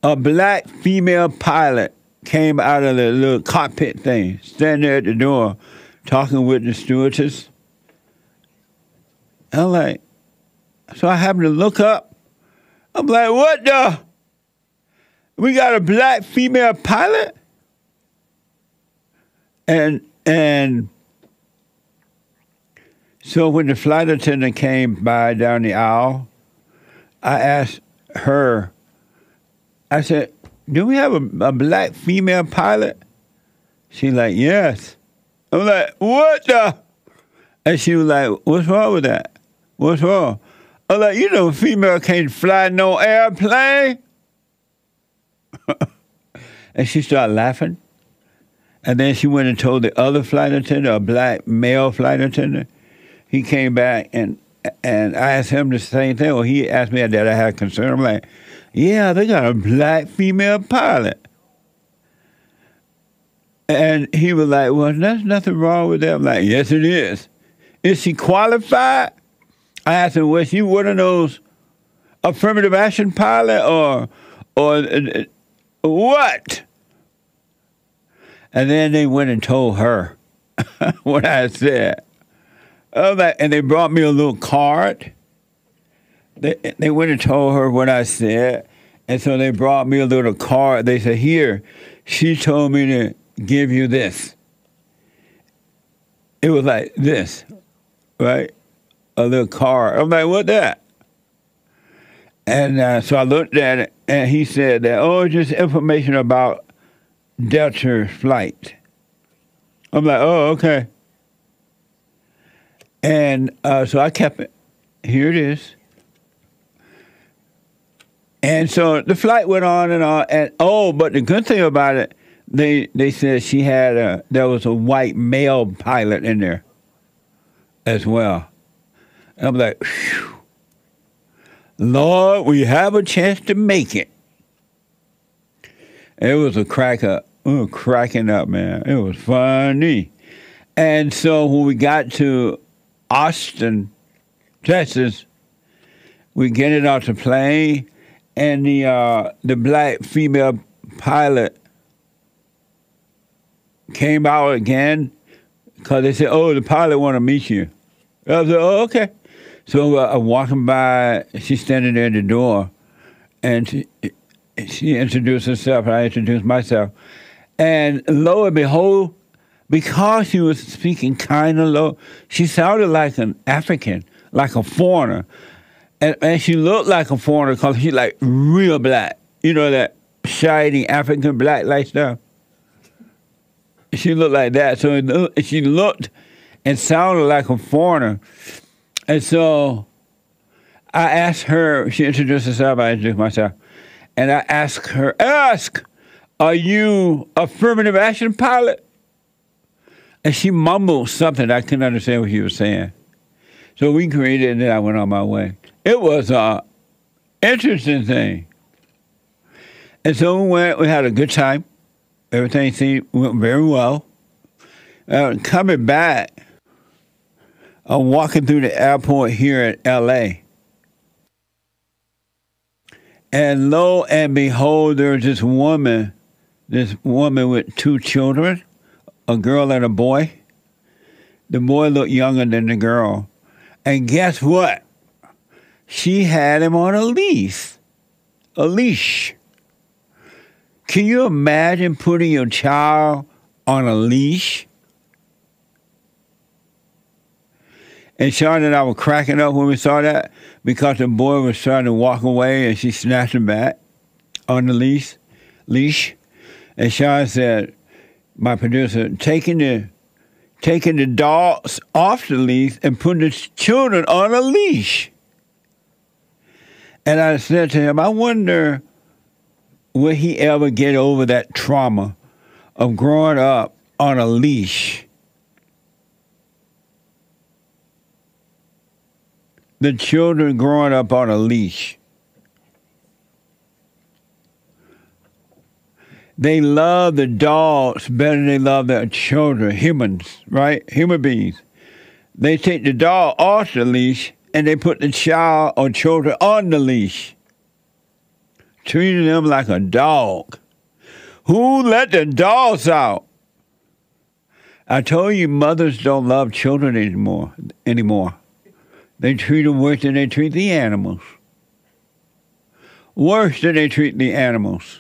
a black female pilot came out of the little cockpit thing, standing there at the door, talking with the stewardess. I'm like, so I happened to look up. I'm like, what the? We got a black female pilot? And so when the flight attendant came by down the aisle, I asked her, I said, do we have a black female pilot? She's like, yes. I'm like, what the? And she was like, what's wrong with that? What's wrong? I'm like, you know, female can't fly no airplane. And she started laughing. And then she went and told the other flight attendant, a black male flight attendant. He came back and I asked him the same thing. Well, he asked me that I had a concern. I'm like, yeah, they got a black female pilot. And he was like, well, there's nothing wrong with that. I'm like, yes, it is. Is she qualified? I asked him, was she one of those affirmative action pilot or what? And then they went and told her. what I said. I was like, and they brought me a little card. They went and told her what I said, and so they brought me a little card. They said, here, she told me to give you this. It was like this, right? A little card. I'm like, what that? And so I looked at it, and he said that, oh, it's just information about Delta flight. I'm like, oh, okay. And so I kept it. Here it is. And so the flight went on, and but the good thing about it, they said she had there was a white male pilot in there as well. And I'm like, phew. Lord, we have a chance to make it. It was a crack up. We were cracking up, man. It was funny. And so when we got to Austin, Texas, we get it off the plane, and the black female pilot came out again because they said, oh, the pilot want to meet you. I was like, oh, okay. So I'm walking by, she's standing there at the door, and she introduced herself, and I introduced myself. And lo and behold, because she was speaking kind of low, she sounded like an African, like a foreigner. And she looked like a foreigner because she's like real black. You know, that shiny African black like stuff. She looked like that. So she looked and sounded like a foreigner. And so I asked her, she introduced herself, I introduced myself. And I asked her, are you affirmative action pilot? And she mumbled something. I couldn't understand what she was saying. So we agreed, and then I went on my way. It was an interesting thing. And so we had a good time. Everything went very well. Coming back, I'm walking through the airport here in L.A. And lo and behold, there's this woman with two children, a girl and a boy. The boy looked younger than the girl. And guess what? She had him on a leash. A leash. Can you imagine putting your child on a leash? And Sean and I were cracking up when we saw that because the boy was trying to walk away and she snatched him back on the leash. And Sean said, my producer, taking the dogs off the leash and putting the children on a leash. And I said to him, I wonder, will he ever get over that trauma of growing up on a leash? The children growing up on a leash. They love the dogs better than they love their children, humans, right? Human beings. They take the dog off the leash and they put the child or children on the leash, treating them like a dog. Who let the dogs out? I told you mothers don't love children anymore. They treat them worse than they treat the animals. Worse than they treat the animals.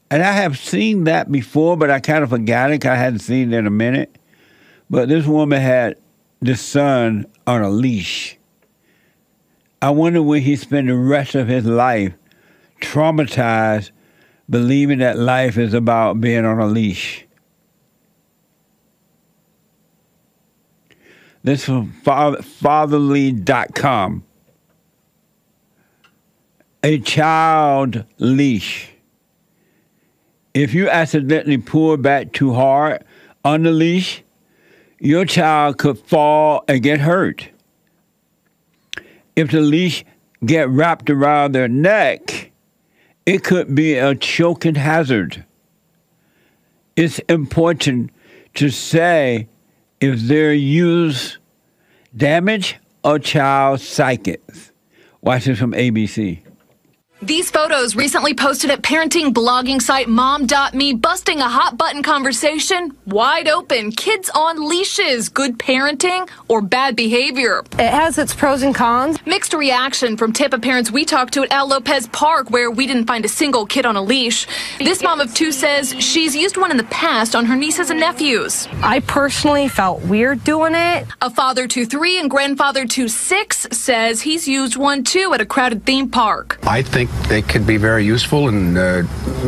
And I have seen that before, but I kind of forgot it. I hadn't seen it in a minute. But this woman had this son on a leash. I wonder will he spend the rest of his life traumatized, believing that life is about being on a leash. This is from fatherly.com. A child leash. If you accidentally pull back too hard on the leash, your child could fall and get hurt. If the leash get wrapped around their neck, it could be a choking hazard. It's important to say if their use damage a child's psyche. Watch this from ABC. These photos recently posted at parenting blogging site mom.me, busting a hot button conversation wide open. Kids on leashes, good parenting or bad behavior? It has its pros and cons. Mixed reaction from Tampa parents we talked to at Al Lopez Park, where we didn't find a single kid on a leash. This mom of two says she's used one in the past on her nieces and nephews. I personally felt weird doing it. A father to 3 and grandfather to 6 says he's used one too at a crowded theme park. I think they could be very useful and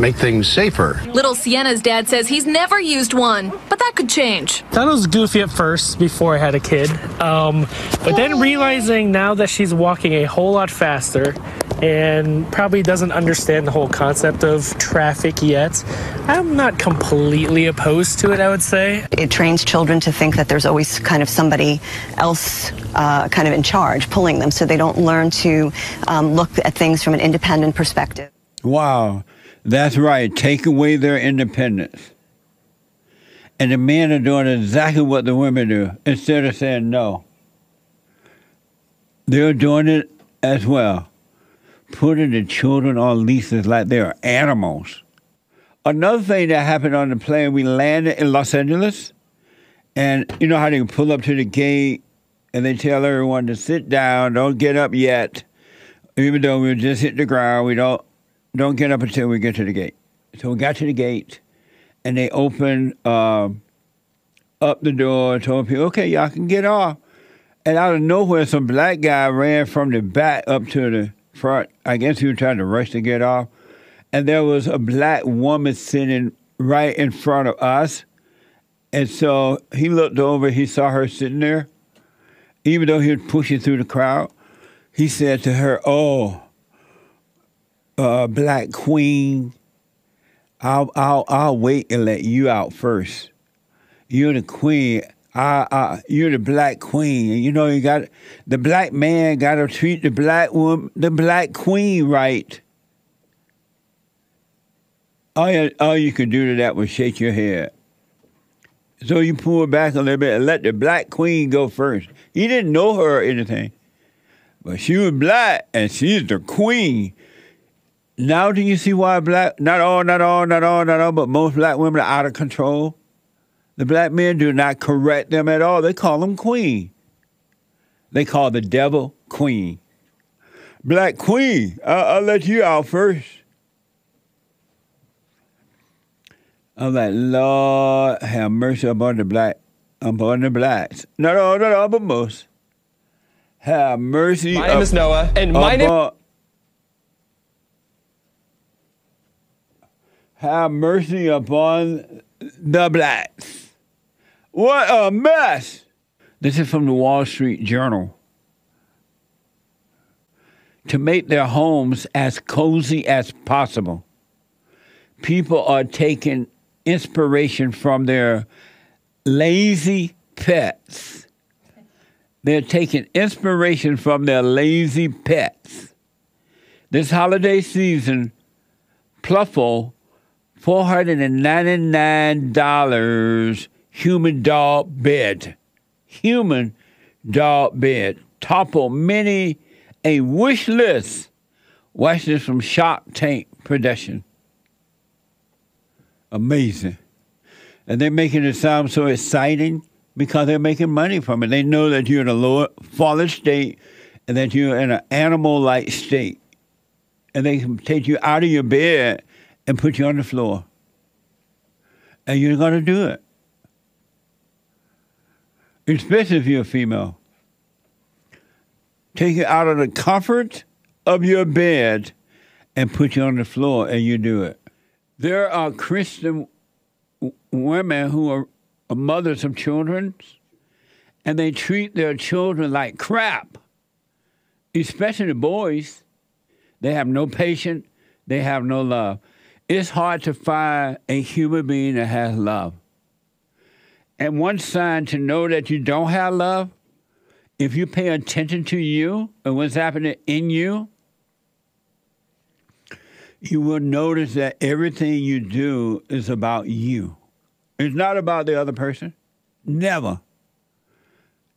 make things safer. Little Sienna's dad says he's never used one, but that could change. That was goofy at first before I had a kid, but then realizing now that she's walking a whole lot faster and probably doesn't understand the whole concept of traffic yet, I'm not completely opposed to it, I would say. It trains children to think that there's always kind of somebody else kind of in charge, pulling them, so they don't learn to look at things from an independent perspective. Wow, that's right. Take away their independence. And the men are doing exactly what the women do, instead of saying no. They're doing it as well, putting the children on leashes like they're animals. Another thing that happened on the plane, we landed in Los Angeles, and you know how they can pull up to the gate and they tell everyone to sit down, don't get up yet, even though we just hit the ground, we don't get up until we get to the gate. So we got to the gate, and they opened up the door and told people, okay, y'all can get off. And out of nowhere, some black guy ran from the back up to the front. I guess he was trying to rush to get off. And there was a black woman sitting right in front of us. And so he looked over, he saw her sitting there. Even though he was pushing through the crowd, he said to her, oh, Black Queen, I'll wait and let you out first. You're the queen. You're the Black Queen. And you know, you got the black man got to treat the black woman, the Black Queen, right. All you could do to that was shake your head. So you pull back a little bit and let the Black Queen go first. He didn't know her or anything, but she was black and she's the queen. Now do you see why not all, but most black women are out of control? The black men do not correct them at all. They call them queen. They call the devil queen. Black Queen, I'll let you out first. I'm like, Lord, have mercy upon the blacks. Not all, but most. Have mercy. My name is Noah, and my name. Have mercy upon the blacks. What a mess! This is from the Wall Street Journal. To make their homes as cozy as possible, people are taking inspiration from their lazy pets. They're taking inspiration from their lazy pets. This holiday season, Pluffle, $499 human dog bed. Human dog bed. Topple many a wish list. Watch this from Shark Tank Production. Amazing. And they're making it sound so exciting because they're making money from it. They know that you're in a lower fallen state and that you're in an animal-like state. And they can take you out of your bed and put you on the floor. And you're going to do it. Especially if you're a female. Take you out of the comfort of your bed and put you on the floor, and you do it. There are Christian women who are mothers of children, and they treat their children like crap, especially the boys. They have no patience. They have no love. It's hard to find a human being that has love. And one sign to know that you don't have love, if you pay attention to you and what's happening in you, you will notice that everything you do is about you. It's not about the other person. Never.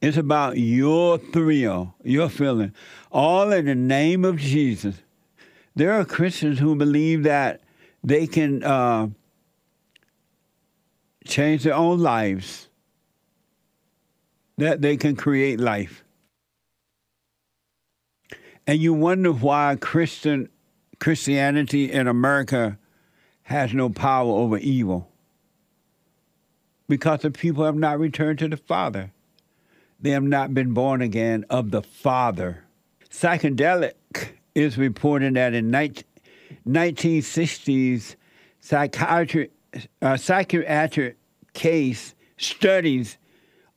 It's about your thrill, your feeling. All in the name of Jesus. There are Christians who believe that they can change their own lives, that they can create life. And you wonder why Christianity in America has no power over evil. Because the people have not returned to the Father. They have not been born again of the Father. Psychedelic is reporting that in 1960s psychiatric case studies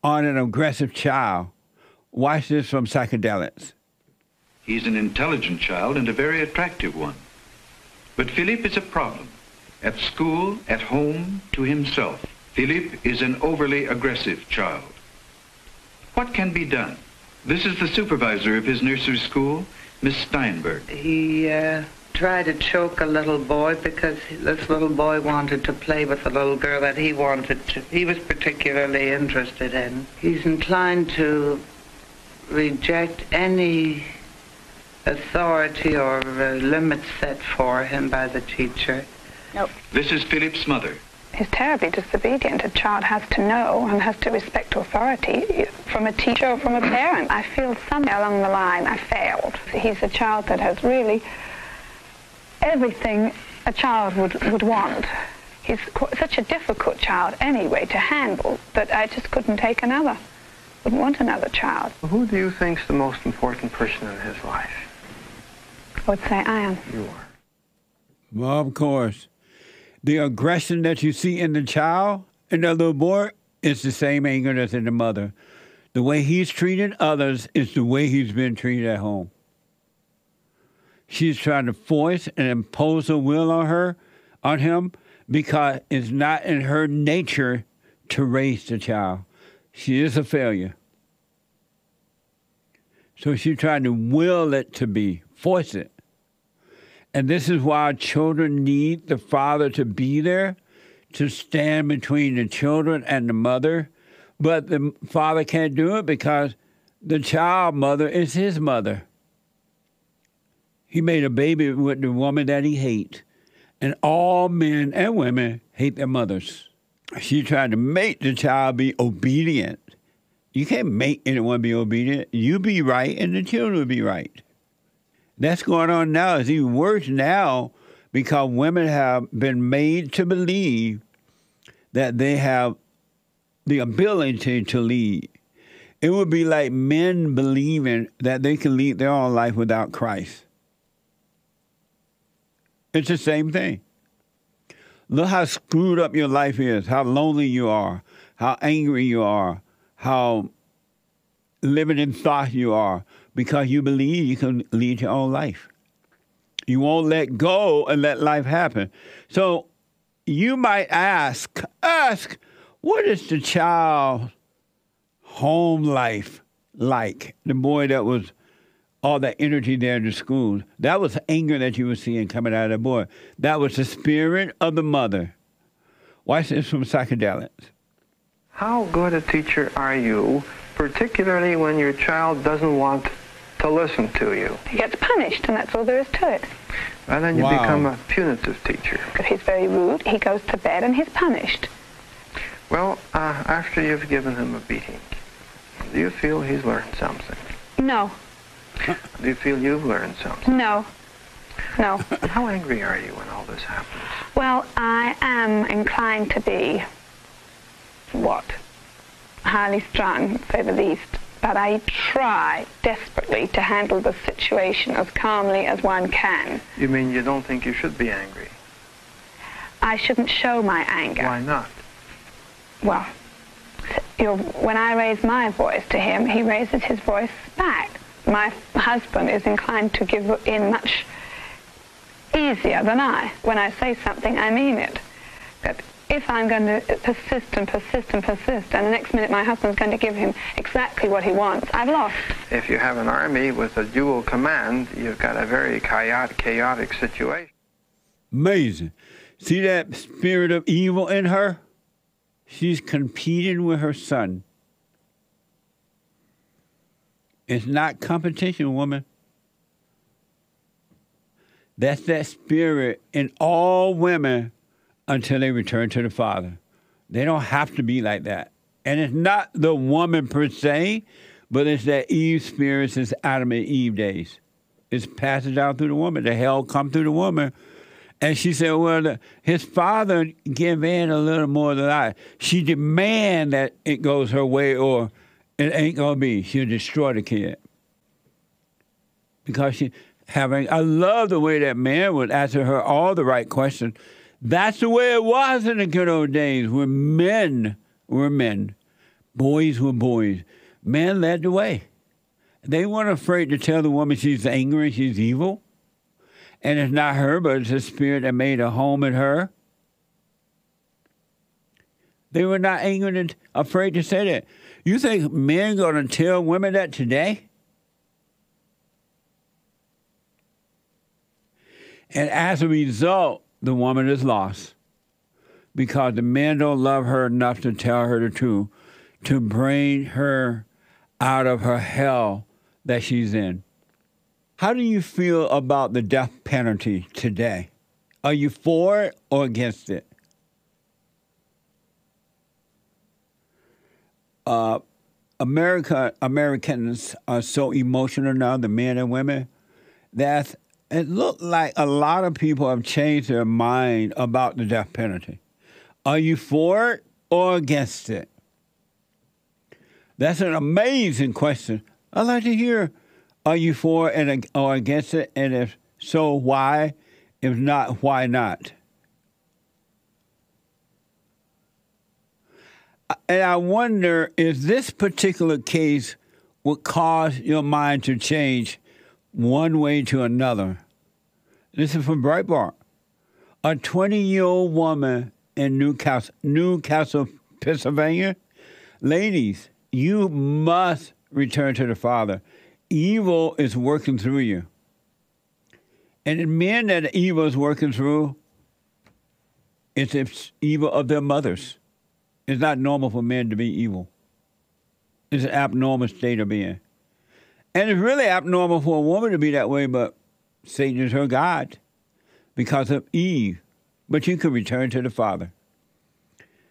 on an aggressive child. Watch this from Psychedelics. He's an intelligent child and a very attractive one. But Philippe is a problem. At school, at home, to himself. Philippe is an overly aggressive child. What can be done? This is the supervisor of his nursery school, Miss Steinberg. He tried to choke a little boy because this little boy wanted to play with a little girl that he was particularly interested in. He's inclined to reject any authority or limits set for him by the teacher. Nope. This is Philippe's mother. He's terribly disobedient. A child has to know and has to respect authority from a teacher or from a parent. I feel somewhere along the line I failed. He's a child that has really everything a child would want. He's such a difficult child anyway to handle that I just couldn't take another. Wouldn't want another child. Who do you think's the most important person in his life? I would say I am. You are. Well, of course. The aggression that you see in the child, in the little boy, is the same anger that's in the mother. The way he's treated others is the way he's been treated at home. She's trying to force and impose her will on him, because it's not in her nature to raise the child. She is a failure. So she's trying to will it to be, force it. And this is why children need the father to be there, to stand between the children and the mother. But the father can't do it because the child mother is his mother. He made a baby with the woman that he hates. And all men and women hate their mothers. She tried to make the child be obedient. You can't make anyone be obedient. You be right and the children will be right. That's going on now. It's even worse now because women have been made to believe that they have the ability to lead. It would be like men believing that they can lead their own life without Christ. It's the same thing. Look how screwed up your life is, how lonely you are, how angry you are, how living in thought you are, because you believe you can lead your own life. You won't let go and let life happen. So you might ask, what is the child's home life like? The boy that was all that energy there in the school. That was anger that you were seeing coming out of the boy. That was the spirit of the mother. Watch this from Psychedelics. How good a teacher are you, particularly when your child doesn't want to listen to you? He gets punished, and that's all there is to it. And then you become a punitive teacher. If he's very rude, he goes to bed and he's punished. Well, after you've given him a beating, do you feel he's learned something? No. Do you feel you've learned something? No. No. How angry are you when all this happens? Well, I am inclined to be, highly strung, to say the least. But I try desperately to handle the situation as calmly as one can. You mean you don't think you should be angry? I shouldn't show my anger. Why not? Well, when I raise my voice to him, he raises his voice back. My husband is inclined to give in much easier than I. When I say something, I mean it. But if I'm going to persist, and the next minute my husband's going to give him exactly what he wants, I've lost. If you have an army with a dual command, you've got a very chaotic situation. Amazing. See that spirit of evil in her? She's competing with her son. It's not competition, woman. That's that spirit in all women until they return to the Father. They don't have to be like that. And it's not the woman per se, but it's that Eve spirit since Adam and Eve days. It's passed down through the woman. The hell come through the woman. And she said, well, his father gave in a little more than I. She demand that it goes her way or it ain't going to be. She'll destroy the kid. Because I love the way that man would answer her all the right questions. That's the way it was in the good old days when men were men. Boys were boys. Men led the way. They weren't afraid to tell the woman she's angry, she's evil. And it's not her, but it's the spirit that made a home in her. They were not angry and afraid to say that. You think men going to tell women that today? And as a result, the woman is lost. Because the men don't love her enough to tell her the truth, to bring her out of her hell that she's in. How do you feel about the death penalty today? Are you for it or against it? Americans are so emotional now, the men and women, that it looks like a lot of people have changed their mind about the death penalty. Are you for it or against it? That's an amazing question. I'd like to hear, are you for it or against it? And if so, why? If not, why not? And I wonder if this particular case would cause your mind to change one way to another. This is from Breitbart. A 20-year-old woman in Newcastle, Pennsylvania. Ladies, you must return to the Father. Evil is working through you. And the men that evil is working through, it's evil of their mothers. It's not normal for men to be evil. It's an abnormal state of being. And it's really abnormal for a woman to be that way, but Satan is her God because of Eve. But you can return to the Father.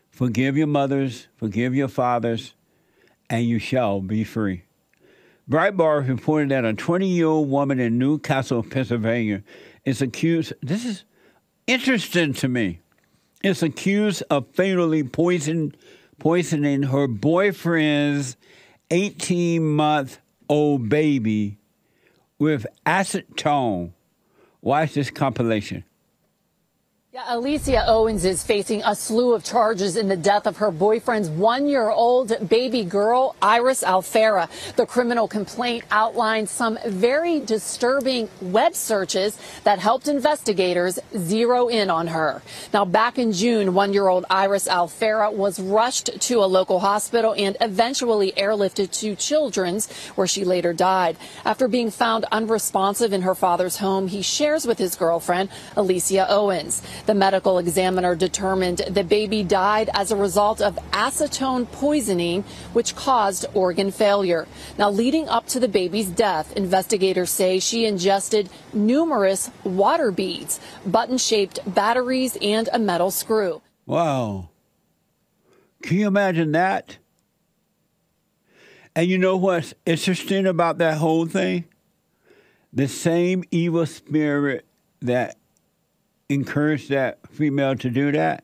Forgive your mothers, forgive your fathers, and you shall be free. Breitbart reported that a 20-year-old woman in Newcastle, Pennsylvania is accused, this is interesting to me, is accused of fatally poisoning her boyfriend's 18-month-old baby with acetone. Watch this compilation. Yeah, Alicia Owens is facing a slew of charges in the death of her boyfriend's 1-year-old baby girl, Iris Alfera. The criminal complaint outlined some very disturbing web searches that helped investigators zero in on her. Now, back in June, 1-year-old Iris Alfera was rushed to a local hospital and eventually airlifted to Children's, where she later died. After being found unresponsive in her father's home, he shares with his girlfriend, Alicia Owens. The medical examiner determined the baby died as a result of acetone poisoning, which caused organ failure. Now, leading up to the baby's death, investigators say she ingested numerous water beads, button-shaped batteries, and a metal screw. Wow. Can you imagine that? And you know what's interesting about that whole thing? The same evil spirit that encouraged that female to do that,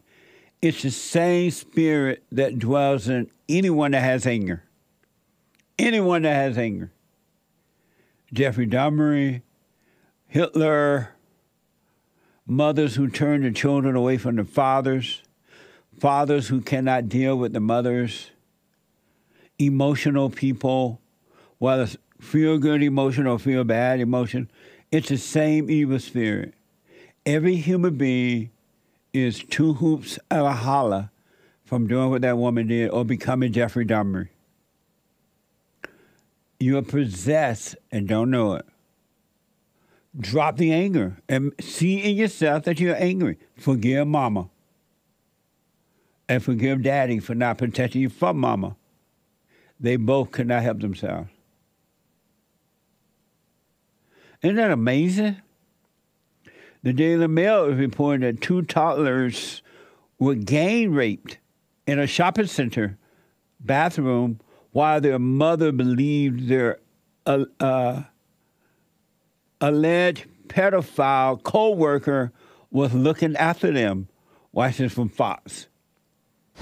it's the same spirit that dwells in anyone that has anger. Anyone that has anger. Jeffrey Dahmer, Hitler, mothers who turn their children away from the fathers, fathers who cannot deal with the mothers, emotional people, whether it's feel good emotion or feel bad emotion, it's the same evil spirit. Every human being is 2 hoops and a holler from doing what that woman did or becoming Jeffrey Dahmer. You are possessed and don't know it. Drop the anger and see in yourself that you're angry. Forgive mama. And forgive daddy for not protecting you from mama. They both could not help themselves. Isn't that amazing? The Daily Mail is reporting that 2 toddlers were gang raped in a shopping center bathroom while their mother believed their alleged pedophile co-worker was looking after them. Watch this from Fox.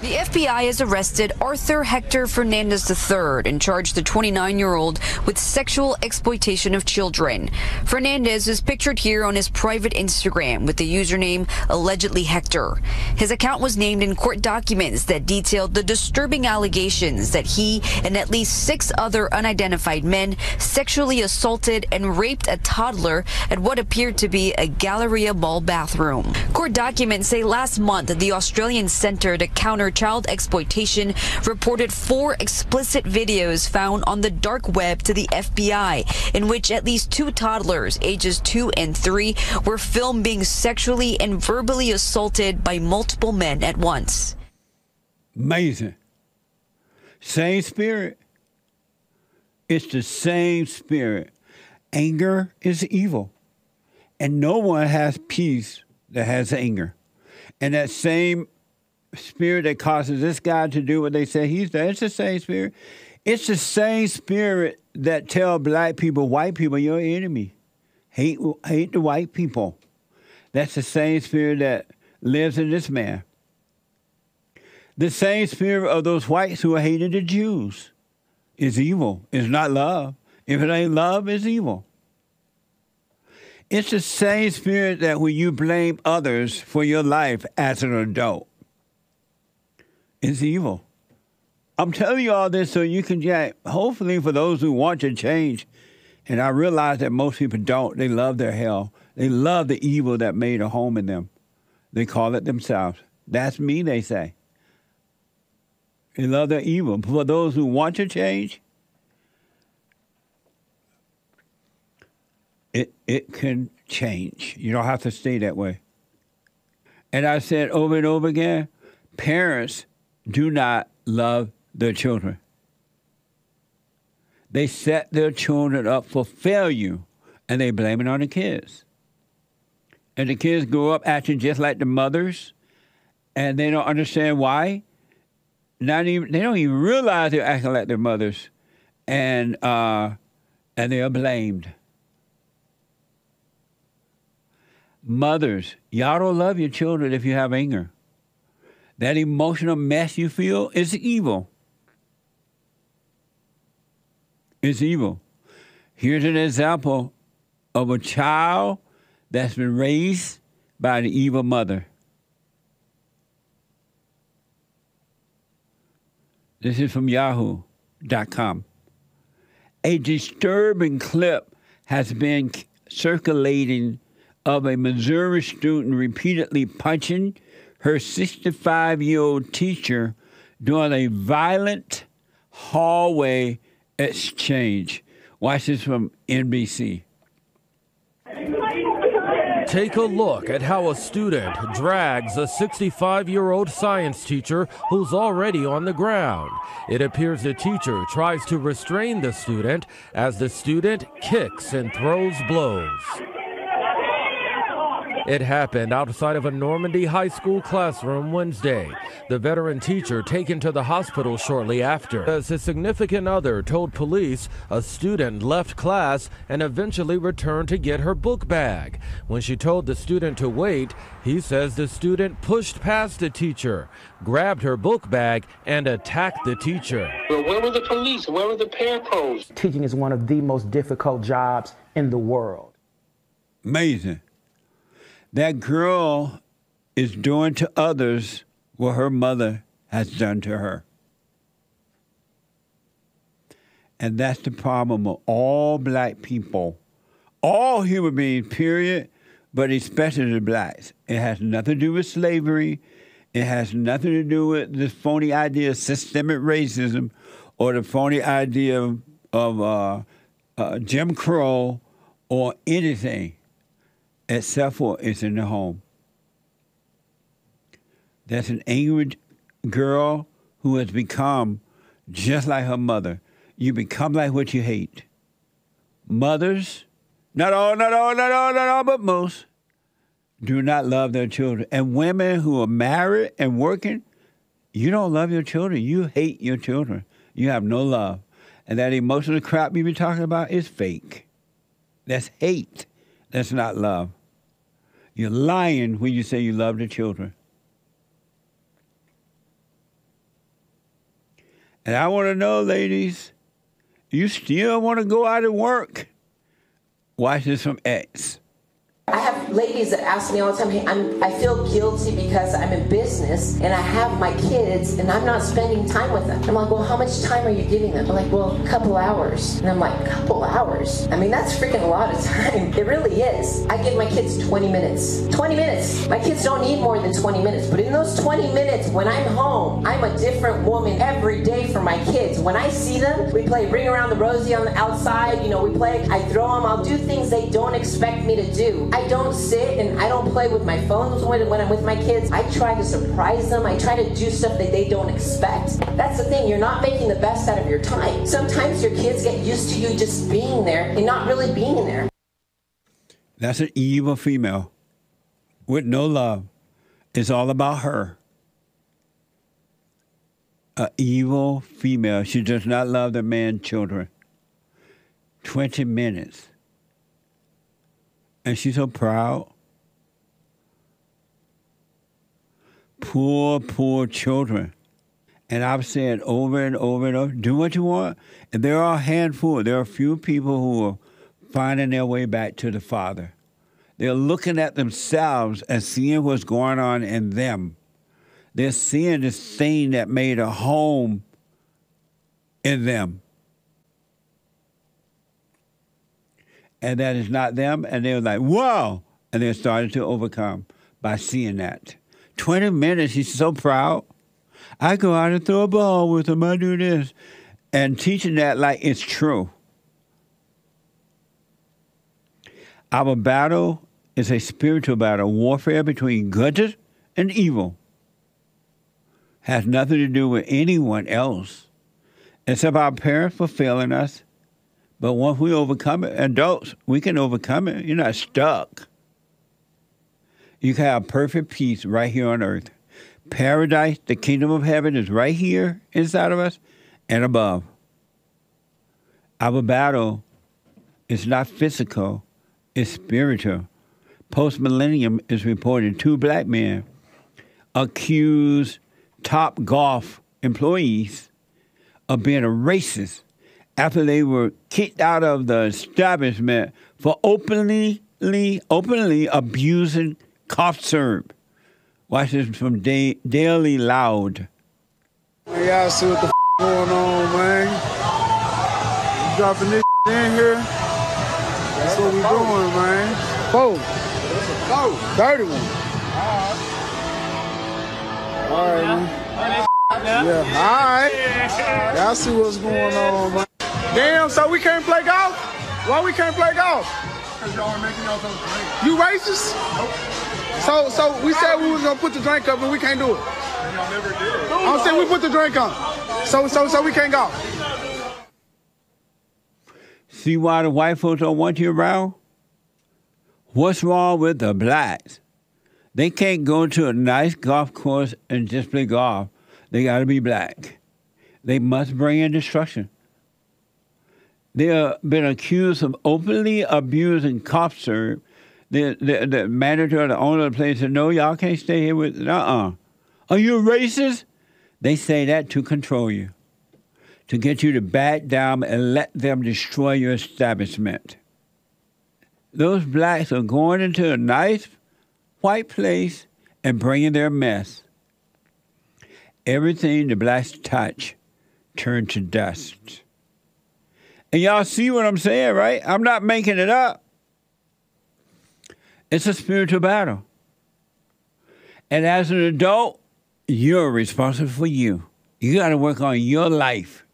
The FBI has arrested Arthur Hector Fernandez III and charged the 29-year-old with sexual exploitation of children. Fernandez is pictured here on his private Instagram with the username allegedly Hector. His account was named in court documents that detailed the disturbing allegations that he and at least 6 other unidentified men sexually assaulted and raped a toddler at what appeared to be a Galleria Mall bathroom. Court documents say last month the Australian Centre to Counter Child Exploitation reported 4 explicit videos found on the dark web to the FBI in which at least 2 toddlers ages 2 and 3 were filmed being sexually and verbally assaulted by multiple men at once. Amazing. Same spirit. It's the same spirit. Anger is evil. And no one has peace that has anger. And that same spirit that causes this guy to do what they say he's done, it's the same spirit. It's the same spirit that tell black people, white people, you're your enemy. Hate the white people. That's the same spirit that lives in this man. The same spirit of those whites who are hating the Jews is evil. It's not love. If it ain't love, it's evil. It's the same spirit that when you blame others for your life as an adult, it's evil. I'm telling you all this so you can, hopefully for those who want to change, and I realize that most people don't, they love their hell. They love the evil that made a home in them. They call it themselves. That's me, they say. They love their evil. For those who want to change, it can change. You don't have to stay that way. And I said over and over again, parents do not love their children. They set their children up for failure, and they blame it on the kids. And the kids grow up acting just like the mothers, and they don't understand why. They don't even realize they're acting like their mothers, and they are blamed. Mothers, y'all don't love your children if you have anger. That emotional mess you feel is evil. It's evil. Here's an example of a child that's been raised by the evil mother. This is from yahoo.com. A disturbing clip has been circulating of a Missouri student repeatedly punching her 65-year-old teacher during a violent hallway exchange. Watch this from NBC. Take a look at how a student drags a 65-year-old science teacher who's already on the ground. It appears the teacher tries to restrain the student as the student kicks and throws blows. It happened outside of a Normandy High School classroom Wednesday. The veteran teacher taken to the hospital shortly after. As his significant other told police, a student left class and eventually returned to get her book bag. When she told the student to wait, he says the student pushed past the teacher, grabbed her book bag, and attacked the teacher. Well, where were the police? Where were the parapros? Teaching is one of the most difficult jobs in the world. Amazing. That girl is doing to others what her mother has done to her. And that's the problem of all black people, all human beings, period, but especially the blacks. It has nothing to do with slavery. It has nothing to do with this phony idea of systemic racism or the phony idea of Jim Crow or anything. Except for it's in the home. That's an angry girl who has become just like her mother. You become like what you hate. Mothers, not all, but most, do not love their children. And women who are married and working, you don't love your children. You hate your children. You have no love. And that emotional crap you be talking about is fake. That's hate. That's not love. You're lying when you say you love the children. And I want to know, ladies, you still want to go out and work? Watch this from X. I have ladies that ask me all the time, hey, I feel guilty because I'm in business and I have my kids and I'm not spending time with them. I'm like, well, how much time are you giving them? They're like, well, a couple hours. And I'm like, couple hours? I mean, that's freaking a lot of time. It really is. I give my kids 20 minutes. 20 minutes. My kids don't need more than 20 minutes. But in those 20 minutes, when I'm home, I'm a different woman every day for my kids. When I see them, we play Ring Around the Rosie on the outside. You know, we play, I throw them, I'll do things they don't expect me to do. I don't sit and I don't play with my phones when I'm with my kids. I try to surprise them. I try to do stuff that they don't expect. That's the thing. You're not making the best out of your time. Sometimes your kids get used to you just being there and not really being there. That's an evil female with no love. It's all about her. An evil female. She does not love the man children. 20 minutes. And she's so proud. Poor, poor children. And I've said over and over and over, do what you want. And there are a handful. There are a few people who are finding their way back to the Father. They're looking at themselves and seeing what's going on in them. They're seeing this thing that made a home in them. And that is not them, and they're like, whoa! And they're starting to overcome by seeing that. 20 minutes, he's so proud. I go out and throw a ball with him, I do this. And teaching that like it's true. Our battle is a spiritual battle, warfare between good and evil. Has nothing to do with anyone else. Except our parents for failing us. But once we overcome it, adults, we can overcome it. You're not stuck. You can have perfect peace right here on earth. Paradise, the kingdom of heaven, is right here inside of us and above. Our battle is not physical, it's spiritual. Post-millennium is reported 2 black men accused Topgolf employees of being a racist after they were kicked out of the establishment for openly abusing cough syrup. Watch this from Daily Loud. Man, y'all see what the going on, man? You dropping this in here? That's what we doing, man. 4. Dirty one. All right, man. Yeah, all right. Y'all see what's going on, man. Damn, so we can't play golf? Why we can't play golf? Because y'all are making y'all drink. You racist? Nope. So we said we was gonna put the drink up and we can't do it. And y'all never did. I'm saying we put the drink on. So we can't go. See why the white folks don't want you around? What's wrong with the blacks? They can't go to a nice golf course and just play golf. They got to be black. They must bring in destruction. They have been accused of openly abusing cough syrup. The manager or the owner of the place said, no, y'all can't stay here with, Are you a racist? They say that to control you, to get you to back down and let them destroy your establishment. Those blacks are going into a nice white place and bringing their mess. Everything the blacks touch turned to dust. And y'all see what I'm saying, right? I'm not making it up. It's a spiritual battle. And as an adult, you're responsible for you. You got to work on your life.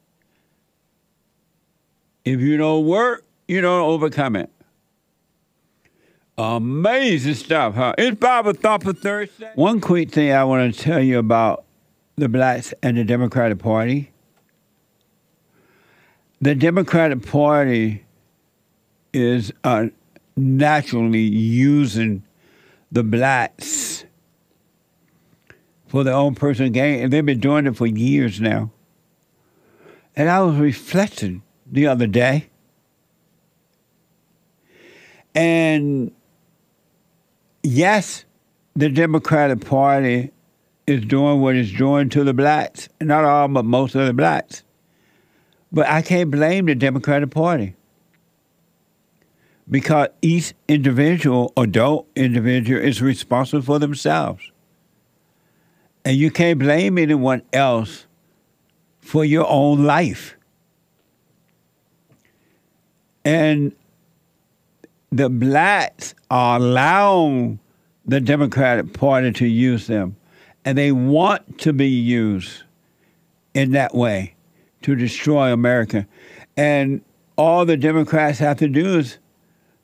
If you don't work, you don't overcome it. Amazing stuff, huh? It's Bible Thought for Thursday. One quick thing I want to tell you about the blacks and the Democratic Party. The Democratic Party is naturally using the blacks for their own personal gain, and they've been doing it for years now. And I was reflecting the other day, and yes, the Democratic Party is doing what it's doing to the blacks. Not all, but most of the blacks. But I can't blame the Democratic Party, because each individual, adult individual, is responsible for themselves. And you can't blame anyone else for your own life. And the blacks are allowing the Democratic Party to use them. And they want to be used in that way to destroy America. And all the Democrats have to do is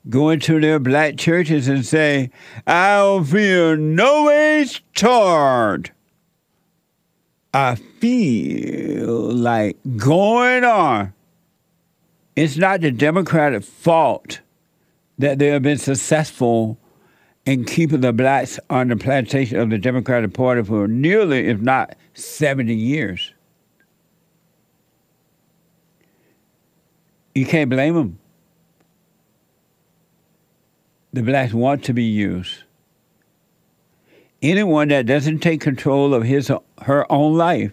go into their black churches and say, I don't feel no way tired. I feel like going on. It's not the Democratic fault that they have been successful in keeping the blacks on the plantation of the Democratic Party for nearly, if not 70 years. You can't blame them. The blacks want to be used. Anyone that doesn't take control of his or her own life,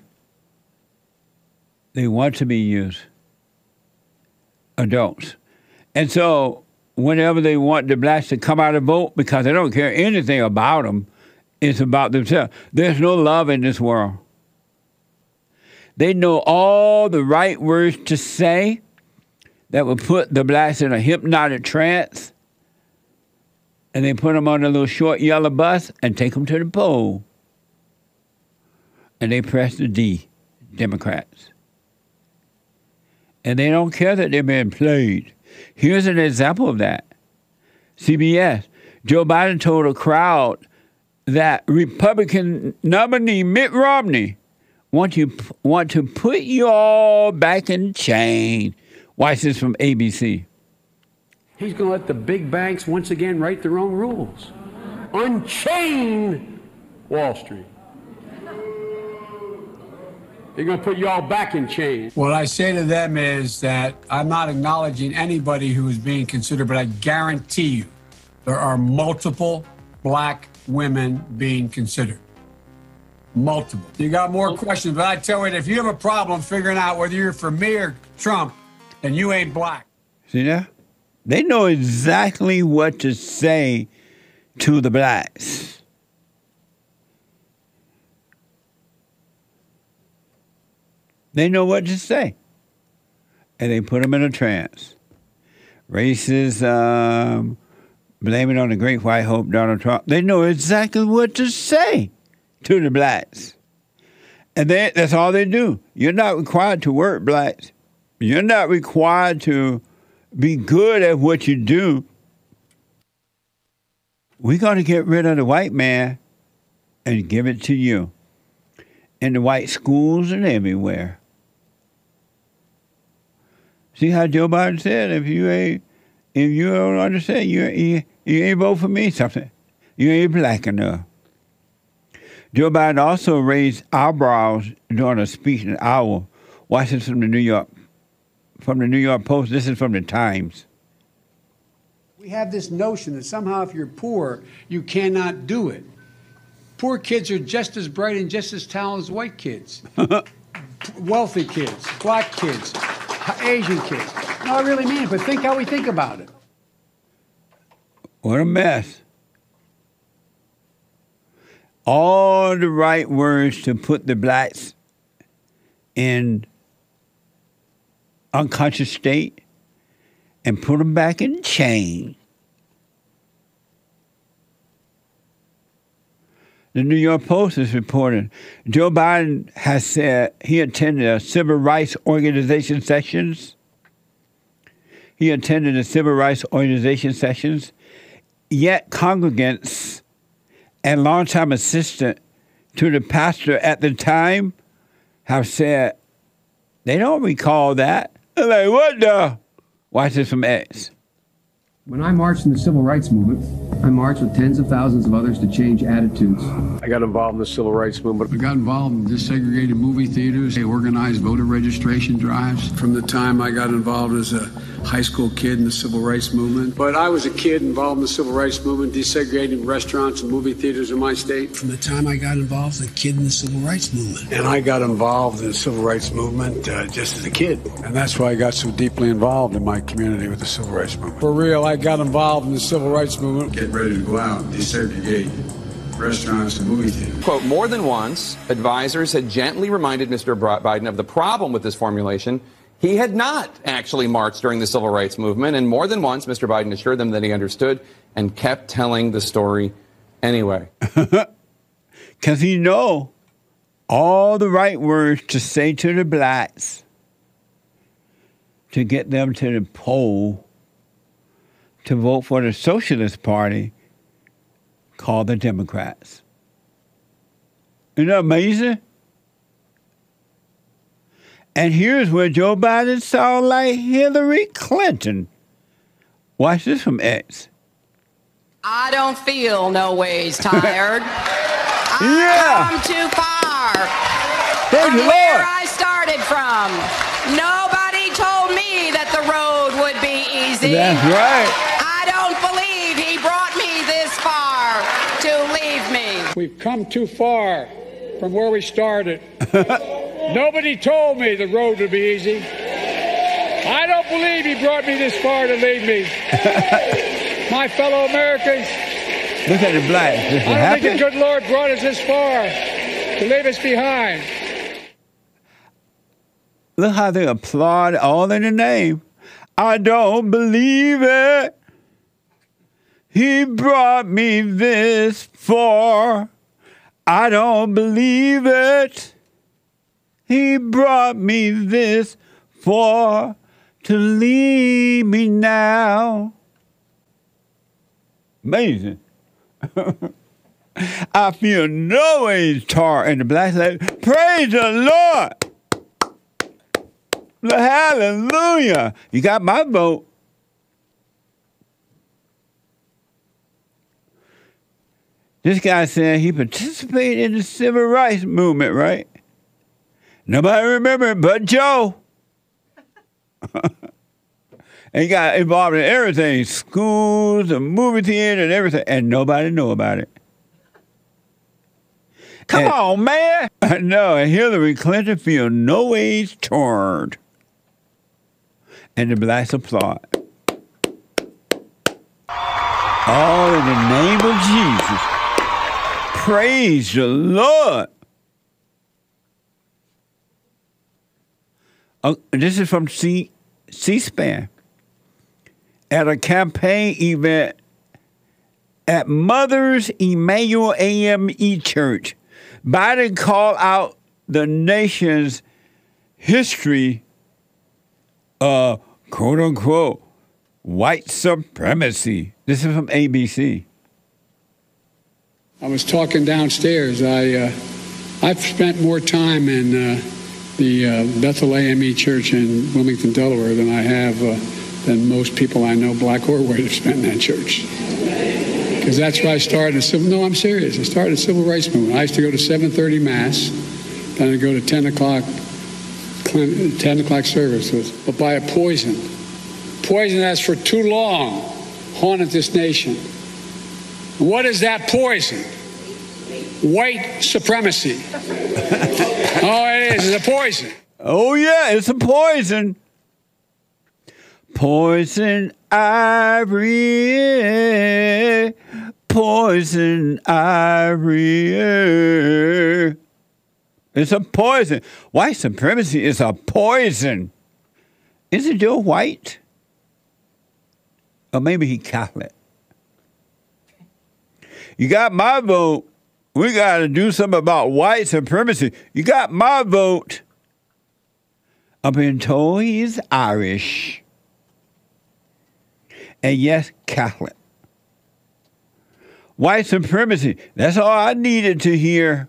they want to be used. Adults. And so whenever they want the blacks to come out and vote, because they don't care anything about them, it's about themselves. There's no love in this world. They know all the right words to say that would put the blacks in a hypnotic trance, and they put them on a little short yellow bus and take them to the poll. And they press the D, Democrats. And they don't care that they're being played. Here's an example of that. CBS. Joe Biden told a crowd that Republican nominee Mitt Romney want to put you all back in chain. Watch this from ABC. He's going to let the big banks once again write their own rules. Unchain Wall Street. They're going to put you all back in chains. What I say to them is that I'm not acknowledging anybody who is being considered, but I guarantee you there are multiple black women being considered. Multiple. You got more questions, but I tell you, if you have a problem figuring out whether you're for me or Trump, then you ain't black. See that? They know exactly what to say to the blacks. They know what to say. And they put them in a trance. Racism, blame it on the great white hope, Donald Trump. They know exactly what to say to the blacks. And that's all they do. You're not required to work, blacks. You're not required to be good at what you do. We're going to get rid of the white man and give it to you. In the white schools and everywhere. See how Joe Biden said, if you don't understand, you ain't vote for me, something. You ain't black enough. Joe Biden also raised eyebrows during a speech in Iowa. Watch this from the New York Post. This is from the Times. We have this notion that somehow if you're poor, you cannot do it. Poor kids are just as bright and just as talented as white kids. Wealthy kids, black kids, Asian kids. No, I really mean it, but think how we think about it. What a mess. All the right words to put the blacks in unconscious state and put them back in chains. The New York Post is reporting Joe Biden has said he attended a civil rights organization sessions. Yet congregants and longtime assistant to the pastor at the time have said they don't recall that. They're like, what the? Watch this from X. When I marched in the civil rights movement, I marched with tens of thousands of others to change attitudes. I got involved in the civil rights movement. I got involved in desegregated movie theaters. They organized voter registration drives. From the time I got involved as a high school kid in the civil rights movement. But I was a kid involved in the civil rights movement, desegregating restaurants and movie theaters in my state. From the time I got involved as a kid in the civil rights movement. And I got involved in the civil rights movement just as a kid. And that's why I got so deeply involved in my community with the civil rights movement. For real, I got involved in the civil rights movement. Get ready to go out and desegregate restaurants and movie theaters. Quote, more than once, advisors had gently reminded Mr. Biden of the problem with this formulation. He had not actually marched during the civil rights movement, and more than once, Mr. Biden assured them that he understood and kept telling the story anyway. Because he know all the right words to say to the blacks to get them to the poll to vote for the Socialist Party called the Democrats. Isn't that amazing? And here's where Joe Biden sounds like Hillary Clinton. Watch this from X. I don't feel no ways tired. Yeah. I've come too far Praise from the where Lord. I started from. Nobody told me that the road would be easy. That's right. I don't believe he brought me this far to leave me. We've come too far from where we started. Nobody told me the road would be easy. I don't believe he brought me this far to leave me. My fellow Americans, Look at the blacks. This is I don't happy. think the good Lord brought us this far to leave us behind. Look how they applaud all in the name. I don't believe it. He brought me this far. I don't believe it. He brought me this far to leave me now. Amazing. I feel no ways tar. And the black lady, praise the Lord. Hallelujah. You got my vote. This guy said he participated in the civil rights movement, right? Nobody remember it but Joe. And he got involved in everything, schools, the movie theater, and everything, and nobody knew about it. Come on, man. No, and Hillary Clinton feel no ways turned. And the blacks applaud. All in the name of Jesus. Praise the Lord. This is from C-SPAN. At a campaign event at Mother's Emmanuel AME Church, Biden called out the nation's history of, quote unquote, white supremacy. This is from ABC. I was talking downstairs. I've spent more time in the Bethel AME Church in Wilmington, Delaware than I have than most people I know, black or white, have spent in that church. Because that's where I started. No, I'm serious. I started a civil rights movement. I used to go to 7:30 Mass, then I'd go to 10 o'clock service, but by a poison. Poison that's for too long haunted this nation. What is that poison? White supremacy. Oh, it is. It's a poison. Oh, yeah, it's a poison. Poison ivy, poison ivy. It's a poison. White supremacy is a poison. Isn't Joe white? Or maybe he Catholic. You got my vote. We got to do something about white supremacy. You got my vote. I've been told he's Irish. And yes, Catholic. White supremacy. That's all I needed to hear.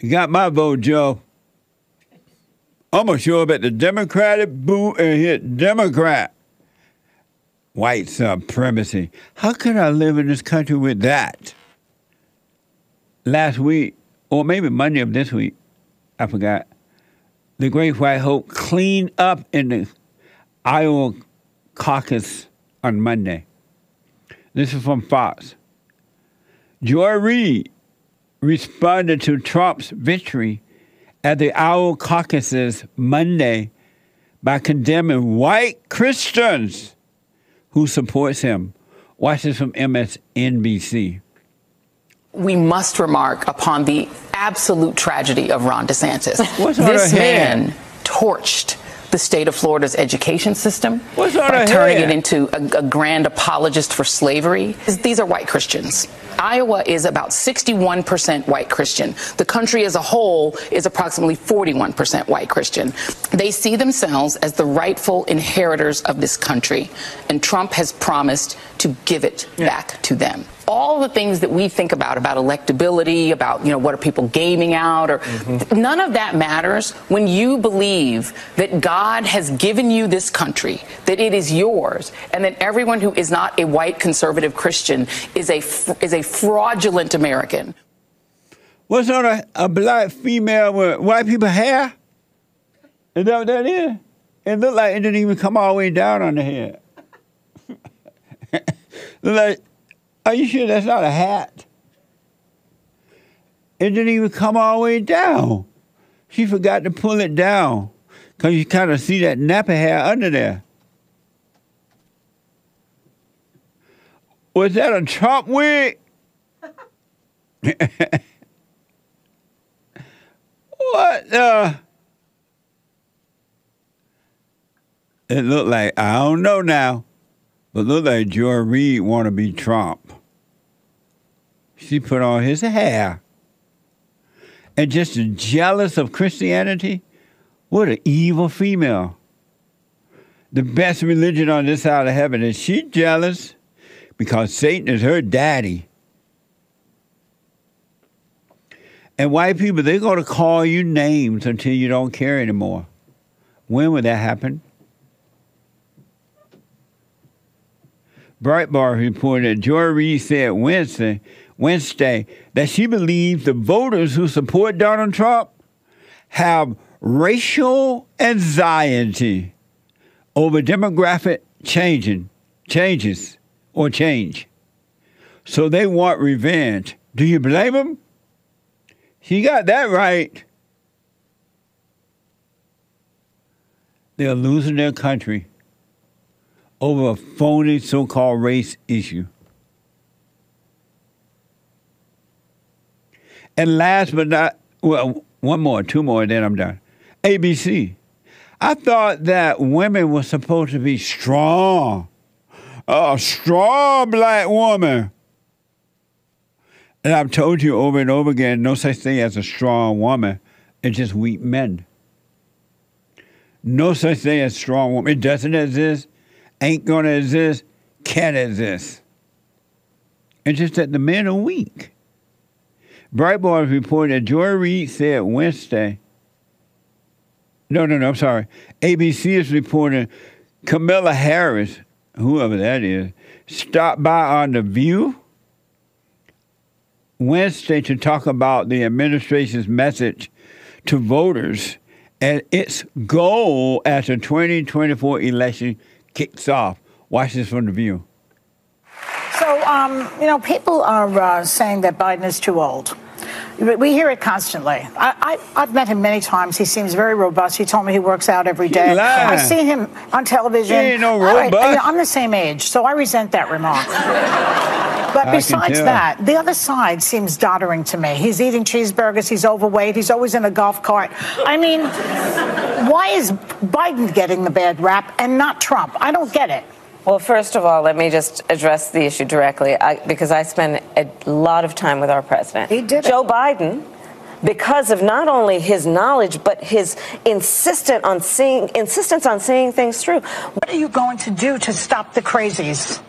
You got my vote, Joe. I'm going to show up at the Democratic booth and hit Democrat. White supremacy. How can I live in this country with that? Last week, or maybe Monday of this week, I forgot, the Great White Hope cleaned up in the Iowa caucus on Monday. This is from Fox. Joy Reid responded to Trump's victory at the Iowa caucuses Monday by condemning white Christians who supports him. Watch this from MSNBC. We must remark upon the absolute tragedy of Ron DeSantis. What's on this her head? man torched the state of Florida's education system What's on by her turning head? it into a grand apologist for slavery. These are white Christians. Iowa is about 61% white Christian. The country as a whole is approximately 41% white Christian. They see themselves as the rightful inheritors of this country, and Trump has promised to give it back to them. All the things that we think about electability, about, what are people gaming out, or none of that matters when you believe that God has given you this country, that it is yours, and that everyone who is not a white conservative Christian is a fraudulent American. What's on a black female with white people hair? Is that what that is? It looked like it didn't even come all the way down on the head. Look like, are you sure that's not a hat? It didn't even come all the way down. She forgot to pull it down because you kind of see that nappy hair under there. Was that a Trump wig? What the? It looked like, I don't know now, but it looked like Joy Reid want to be Trump. She put on his hair. And just jealous of Christianity? What an evil female. The best religion on this side of heaven. And she's jealous because Satan is her daddy. And white people, they're going to call you names until you don't care anymore. When would that happen? Breitbart reported Joy Reid said Wednesday that she believes the voters who support Donald Trump have racial anxiety over demographic changes. So they want revenge. Do you blame them? She got that right. They're losing their country over a phony so-called race issue. And last but not, two more, then I'm done. ABC. I thought that women were supposed to be strong. A strong black woman. And I've told you over and over again, no such thing as a strong woman. It's just weak men. No such thing as strong woman. It doesn't exist, ain't gonna exist, can't exist. It's just that the men are weak. Breitbart reported that Joy Reid said Wednesday. I'm sorry. ABC is reporting Kamala Harris, whoever that is, stopped by on The View Wednesday to talk about the administration's message to voters and its goal as the 2024 election kicks off. Watch this from The View. So, people are saying that Biden is too old. We hear it constantly. I've met him many times. He seems very robust. He told me he works out every day. I see him on television. He ain't no robust. I'm the same age, so I resent that remark. But besides that, the other side seems doddering to me. He's eating cheeseburgers. He's overweight. He's always in a golf cart. I mean, why is Biden getting the bad rap and not Trump? I don't get it. Well, first of all, let me just address the issue directly, because I spend a lot of time with our president. He did Joe Biden, because of not only his knowledge, but his insistence on seeing things through. What are you going to do to stop the crazies?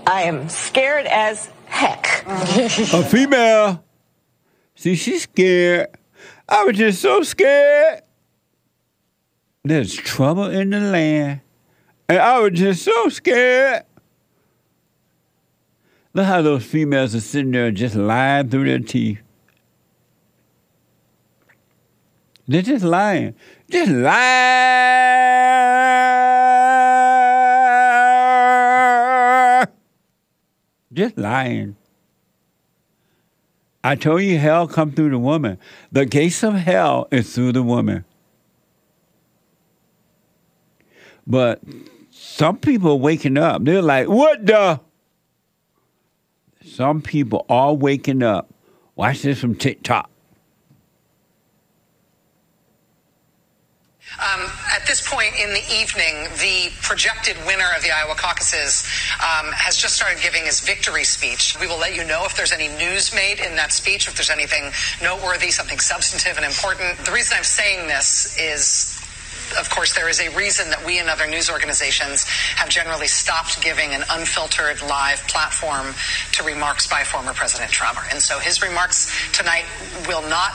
I am scared as heck. A female. See, she's scared. I was just so scared. There's trouble in the land. And I was just so scared. Look how those females are sitting there just lying through their teeth. They're just lying. Just lying. Just lying. I told you hell come through the woman. The gates of hell is through the woman. But some people are waking up. They're like, what the? Some people are waking up. Watch this from TikTok. At this point in the evening, the projected winner of the Iowa caucuses has just started giving his victory speech. We will let you know if there's any news made in that speech, if there's anything noteworthy, something substantive and important. The reason I'm saying this is, of course, there is a reason that we and other news organizations have generally stopped giving an unfiltered live platform to remarks by former President Trump. And so his remarks tonight will not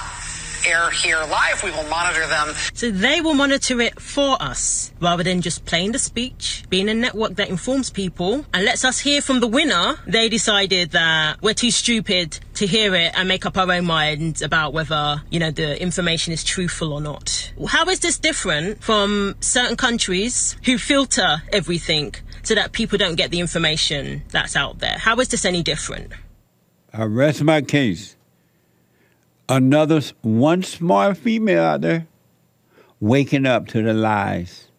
air here live. We will monitor them. So they will monitor it for us rather than just playing the speech, being a network that informs people and lets us hear from the winner. They decided that we're too stupid to hear it and make up our own minds about whether, the information is truthful or not. How is this different from certain countries who filter everything so that people don't get the information that's out there? How is this any different? I rest my case. One smart female out there waking up to the lies.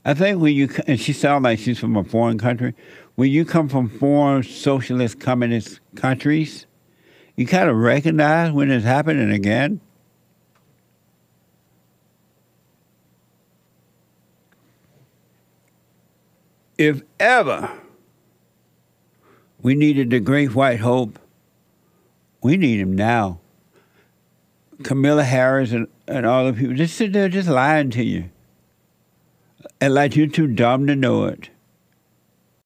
I think and she sounds like she's from a foreign country, when you come from foreign socialist communist countries, you kind of recognize when it's happening again. If ever we needed the great white hope, we need him now. Kamala Harris and all the people just sit there just lying to you. And like you're too dumb to know it.